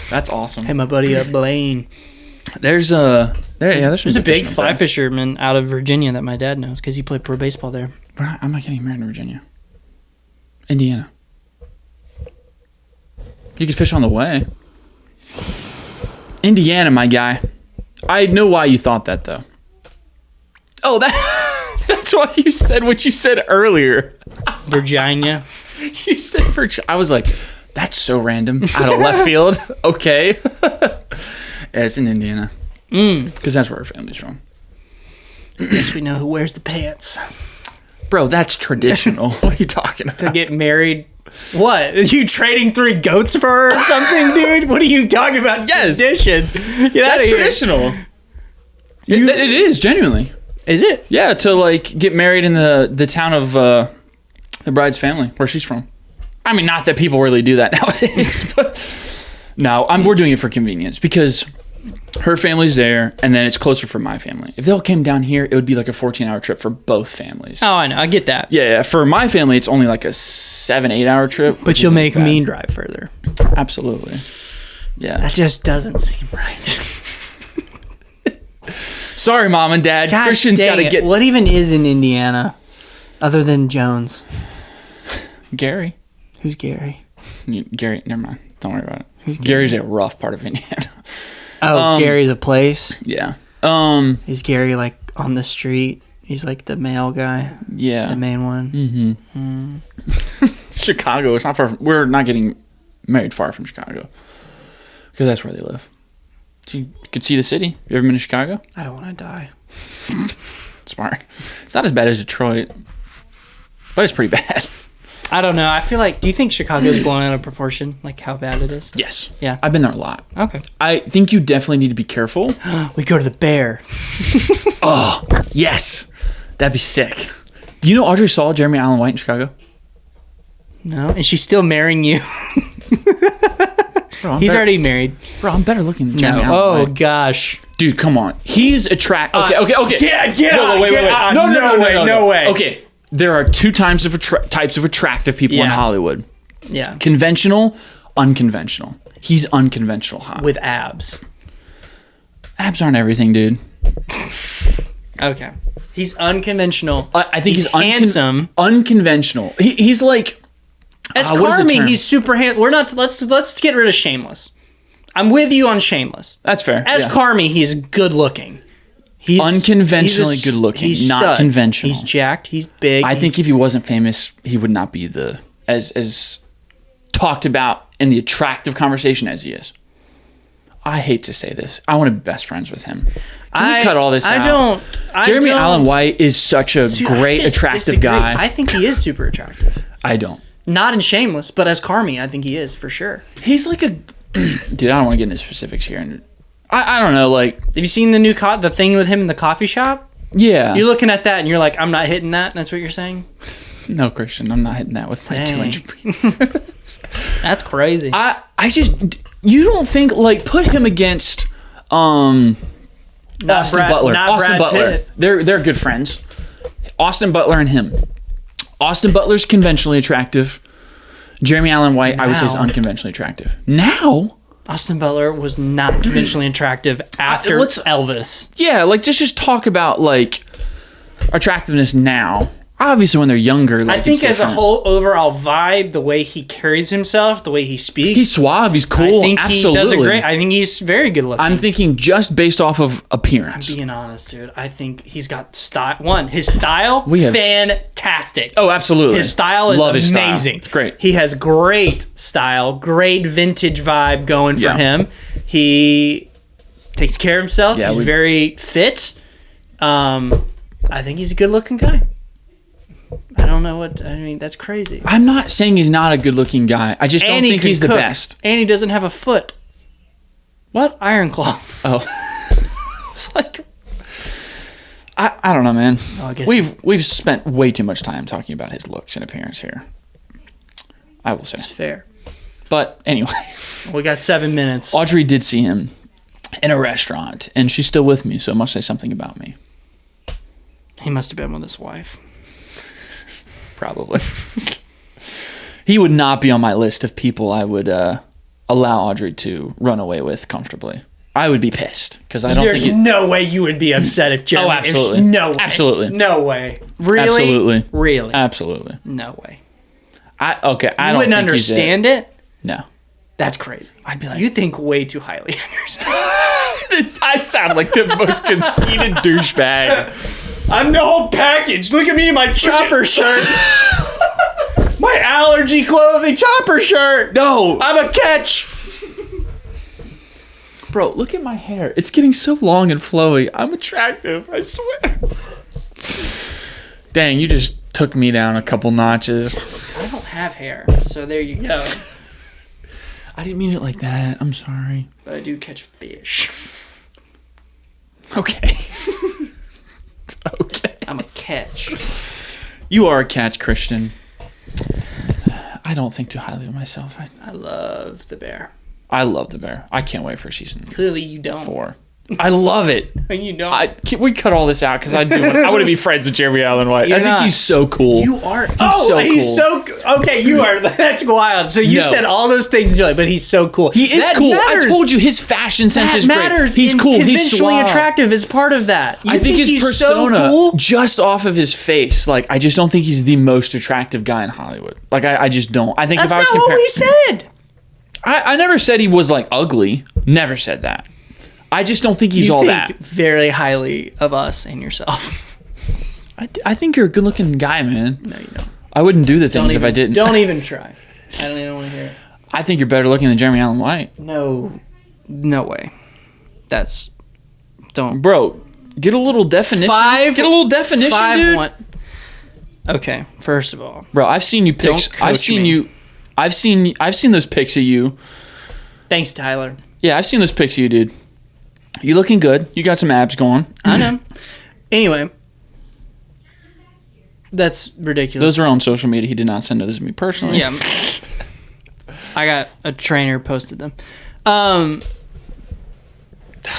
Speaker 2: That's awesome.
Speaker 1: Hey, my buddy Blaine.
Speaker 2: There's a
Speaker 1: big fly fisherman out of Virginia that my dad knows because he played pro baseball there.
Speaker 2: But I'm not getting married in Virginia. Indiana. You could fish on the way. Indiana, my guy. I know why you thought that, though. Oh, that's why you said what you said earlier.
Speaker 1: Virginia.
Speaker 2: You said Virginia. I was like, that's so random. Out of left field. Okay. Yeah, it's in Indiana. Because that's where our family's from.
Speaker 1: Guess we know who wears the pants.
Speaker 2: Bro, that's traditional. What are you talking about?
Speaker 1: To get married. What? Are you trading 3 goats for her or something, dude? What are you talking about?
Speaker 2: Yes.
Speaker 1: Tradition.
Speaker 2: That's traditional. It is, genuinely.
Speaker 1: Is it?
Speaker 2: Yeah, to like get married in the town of the bride's family, where she's from. I mean, not that people really do that nowadays, but no, we're doing it for convenience because her family's there, and then it's closer for my family. If they all came down here, it would be like a 14-hour trip for both families.
Speaker 1: Oh, I know. I get that.
Speaker 2: Yeah, for my family, it's only like a 7-8 hour trip.
Speaker 1: But you'll make me drive further.
Speaker 2: Absolutely. Yeah.
Speaker 1: That just doesn't seem right.
Speaker 2: Sorry, Mom and Dad.
Speaker 1: Gosh,
Speaker 2: Christian's got to get...
Speaker 1: What even is in Indiana other than Jones?
Speaker 2: Gary.
Speaker 1: Who's Gary?
Speaker 2: Gary, never mind. Don't worry about it. Gary's a rough part of Indiana.
Speaker 1: Oh, Gary's a place?
Speaker 2: Yeah.
Speaker 1: Is Gary like on the street? He's like the male guy?
Speaker 2: Yeah.
Speaker 1: The main one?
Speaker 2: Mm-hmm. Chicago. It's not far from... We're not getting married far from Chicago. Because that's where they live. So you could see the city. You ever been to Chicago?
Speaker 1: I don't want to die.
Speaker 2: Smart. It's not as bad as Detroit. But it's pretty bad.
Speaker 1: I don't know. I feel like, do you think Chicago's blown out of proportion? Like how bad it is?
Speaker 2: Yes.
Speaker 1: Yeah.
Speaker 2: I've been there a lot.
Speaker 1: Okay.
Speaker 2: I think you definitely need to be careful.
Speaker 1: We go to the Bear.
Speaker 2: Oh, yes. That'd be sick. Do you know Audrey saw Jeremy Allen White in Chicago?
Speaker 1: No. And she's still marrying you.
Speaker 2: Bro,
Speaker 1: He's already married.
Speaker 2: Bro, I'm better looking than Jeremy Allen
Speaker 1: Oh,
Speaker 2: White.
Speaker 1: gosh.
Speaker 2: Dude, come on. He's attractive. Okay.
Speaker 1: Yeah.
Speaker 2: No, wait.
Speaker 1: No way.
Speaker 2: Okay. There are two types of attractive people in Hollywood.
Speaker 1: Yeah.
Speaker 2: Conventional, unconventional. He's unconventional hot.
Speaker 1: With abs.
Speaker 2: Abs aren't everything, dude.
Speaker 1: Okay. He's unconventional.
Speaker 2: I think he's
Speaker 1: handsome.
Speaker 2: Unconventional. He's like...
Speaker 1: As
Speaker 2: what is the
Speaker 1: Carmi,
Speaker 2: term?
Speaker 1: he's super handsome. We're not... Let's get rid of Shameless. I'm with you on Shameless.
Speaker 2: That's fair.
Speaker 1: As Carmi, he's good looking. He's
Speaker 2: unconventionally good looking,
Speaker 1: he's
Speaker 2: not
Speaker 1: stud.
Speaker 2: conventional.
Speaker 1: He's jacked. He's big.
Speaker 2: I think if he wasn't famous, he would not be as talked about in the attractive conversation as he is. I hate to say this. I want to be best friends with him. Can we cut all this out? Jeremy Allen White is such a great, attractive guy.
Speaker 1: I think he is super attractive.
Speaker 2: I don't.
Speaker 1: Not in Shameless, but as Carmi, I think he is for sure.
Speaker 2: He's like a... Dude, I don't want to get into specifics here. I don't know, like...
Speaker 1: Have you seen the new the thing with him in the coffee shop?
Speaker 2: Yeah.
Speaker 1: You're looking at that and you're like, I'm not hitting that? That's what you're saying?
Speaker 2: No, Christian, I'm not hitting that with my 2-inch.
Speaker 1: That's crazy.
Speaker 2: I just... You don't think, like, put him against Austin Butler. Austin Butler. They're good friends. Austin Butler and him. Austin Butler's conventionally attractive. Jeremy Allen White, I would say, is unconventionally attractive. Now...
Speaker 1: Austin Butler was not conventionally attractive after Elvis.
Speaker 2: Yeah, like just talk about like attractiveness now. Obviously, when they're younger, like,
Speaker 1: I think as a whole overall vibe, the way he carries himself, the way he speaks,
Speaker 2: he's suave, he's cool.
Speaker 1: I think
Speaker 2: absolutely.
Speaker 1: he does a great. I think he's very good looking.
Speaker 2: I'm thinking just based off of appearance.
Speaker 1: I'm being honest, dude. I think he's got style. His style, fantastic.
Speaker 2: Oh, absolutely.
Speaker 1: His style is amazing.
Speaker 2: Style. Great.
Speaker 1: He has great style, great vintage vibe going for him. He takes care of himself. He's very fit. I think he's a good looking guy. I don't know that's crazy.
Speaker 2: I'm not saying he's not a good looking guy. I just don't think he's the best.
Speaker 1: And he doesn't have a foot.
Speaker 2: What?
Speaker 1: Iron Claw.
Speaker 2: Oh. It's like... I don't know, man.
Speaker 1: Oh, I guess
Speaker 2: we've spent way too much time talking about his looks and appearance here. I will say.
Speaker 1: It's fair.
Speaker 2: But anyway.
Speaker 1: We got 7 minutes.
Speaker 2: Audrey did see him in a restaurant, and she's still with me, so it must say something about me.
Speaker 1: He must have been with his wife.
Speaker 2: Probably. He would not be on my list of people I would allow Audrey to run away with comfortably. I would be pissed because I don't think...
Speaker 1: There's no way you would be upset if Jeremy...
Speaker 2: Oh, absolutely.
Speaker 1: No way.
Speaker 2: Absolutely.
Speaker 1: No way. Really?
Speaker 2: Absolutely.
Speaker 1: Really?
Speaker 2: Absolutely.
Speaker 1: No way.
Speaker 2: I don't
Speaker 1: wouldn't understand it?
Speaker 2: No.
Speaker 1: That's crazy.
Speaker 2: I'd be like...
Speaker 1: You think way too highly of yourself.
Speaker 2: I sound like the most conceited douchebag.
Speaker 1: I'm the whole package. Look at me in my chopper shirt. My allergy clothing chopper shirt.
Speaker 2: No.
Speaker 1: I'm a catch.
Speaker 2: Bro, look at my hair. It's getting so long and flowy. I'm attractive, I swear. Dang, you just took me down a couple notches.
Speaker 1: I don't have hair, so there you go.
Speaker 2: I didn't mean it like that. I'm sorry.
Speaker 1: But I do catch fish.
Speaker 2: Okay. Okay.
Speaker 1: I'm a catch.
Speaker 2: You are a catch, Christian. I don't think too highly of myself.
Speaker 1: I love the Bear.
Speaker 2: I love the Bear. I can't wait for season
Speaker 1: Clearly you don't.
Speaker 2: 4. I love it.
Speaker 1: You don't.
Speaker 2: We cut all this out because I want to be friends with Jeremy Allen White. I think he's so cool.
Speaker 1: You are.
Speaker 2: He's so
Speaker 1: cool. Okay, you are. That's wild. So you said all those things and you're like, but he's so cool.
Speaker 2: He is cool. I told you his fashion sense is great. He's cool. He's
Speaker 1: conventionally attractive is part of that.
Speaker 2: I think his persona, so cool? Just off of his face, like I just don't think he's the most attractive guy in Hollywood. Like I just don't. I think
Speaker 1: that's
Speaker 2: if I was
Speaker 1: not what we said.
Speaker 2: I never said he was like ugly. Never said that. I just don't think he's all that.
Speaker 1: You think very highly of us and yourself.
Speaker 2: I think you're a good-looking guy, man.
Speaker 1: No, you don't.
Speaker 2: I wouldn't do the things if I didn't.
Speaker 1: Don't even try. I don't even want to hear it.
Speaker 2: I think you're better looking than Jeremy Allen White.
Speaker 1: No way. Don't.
Speaker 2: Bro, get a little definition. Get a little definition, dude.
Speaker 1: Okay, first of all,
Speaker 2: bro, I've seen you pics. I've seen those pics of you.
Speaker 1: Thanks, Tyler.
Speaker 2: Yeah, I've seen those pics of you, dude. You looking good. You got some abs going.
Speaker 1: I know. Anyway, that's ridiculous.
Speaker 2: Those are on social media. He did not send those to me personally.
Speaker 1: Yeah. I got a trainer posted them.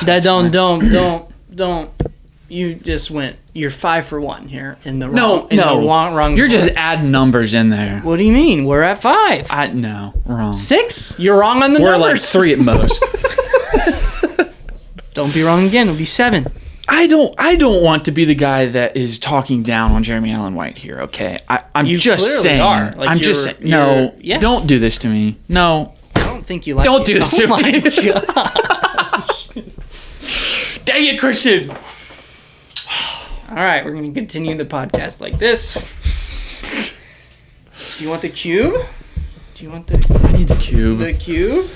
Speaker 1: That don't. You just went. You're 5 for 1 here in the wrong. Wrong.
Speaker 2: You're just adding numbers in there.
Speaker 1: What do you mean? We're at 5.
Speaker 2: No, wrong.
Speaker 1: 6? You're wrong on the
Speaker 2: We're
Speaker 1: numbers.
Speaker 2: like 3 at most.
Speaker 1: Don't be wrong again. It'll be 7.
Speaker 2: I don't want to be the guy that is talking down on Jeremy Allen White here. Okay, I'm
Speaker 1: You
Speaker 2: just
Speaker 1: clearly
Speaker 2: saying.
Speaker 1: are. Like,
Speaker 2: I'm just saying. No,
Speaker 1: yeah.
Speaker 2: Don't do this to me. No,
Speaker 1: I don't think you like.
Speaker 2: don't do this to
Speaker 1: my
Speaker 2: me.
Speaker 1: gosh.
Speaker 2: Dang it, Christian.
Speaker 1: All right, we're going to continue the podcast like this. Do you want the cube?
Speaker 2: I need the cube.
Speaker 1: The cube?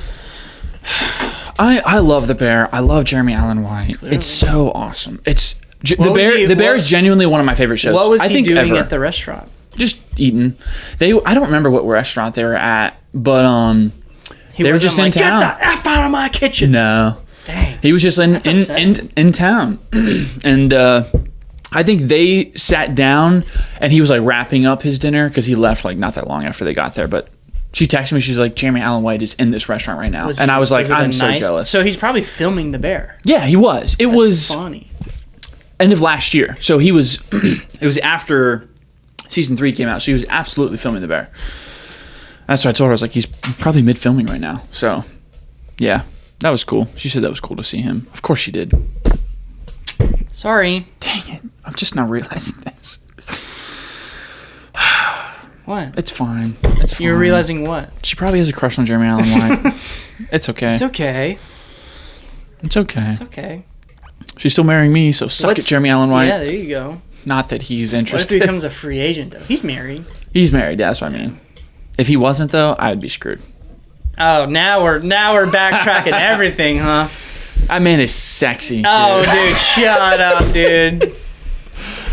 Speaker 2: I love the Bear. I love Jeremy Allen White.
Speaker 1: Clearly.
Speaker 2: It's so awesome. The Bear is genuinely one of my favorite shows.
Speaker 1: What was he doing
Speaker 2: ever.
Speaker 1: at the restaurant?
Speaker 2: Just eating. I don't remember what restaurant they were at, but they were just in town.
Speaker 1: Get the F out of my kitchen.
Speaker 2: No.
Speaker 1: Dang.
Speaker 2: He was just in town. And I think they sat down and he was like wrapping up his dinner because he left like not that long after they got there. But she texted me. She's like, Jeremy Allen White is in this restaurant right now. I was like, I'm so jealous.
Speaker 1: So he's probably filming The Bear.
Speaker 2: Yeah, he was. It was
Speaker 1: funny.
Speaker 2: End of last year. So he was, it was after season 3 came out. So he was absolutely filming The Bear. That's what I told her. I was like, he's probably mid-filming right now. So, yeah, that was cool. She said that was cool to see him. Of course she did.
Speaker 1: Sorry.
Speaker 2: Dang it. I'm just not realizing this.
Speaker 1: What?
Speaker 2: It's fine.
Speaker 1: You're realizing what?
Speaker 2: She probably has a crush on Jeremy Allen White. It's okay.
Speaker 1: It's okay.
Speaker 2: It's okay.
Speaker 1: It's okay.
Speaker 2: She's still marrying me, so suck it, Jeremy Allen White.
Speaker 1: Yeah, there you go.
Speaker 2: Not that he's interested.
Speaker 1: What if he becomes a free agent, though? He's married.
Speaker 2: He's married, yeah, that's what I mean. If he wasn't, though, I would be screwed.
Speaker 1: Oh, now we're backtracking everything, huh?
Speaker 2: That man is sexy.
Speaker 1: Oh, dude, shut up, dude.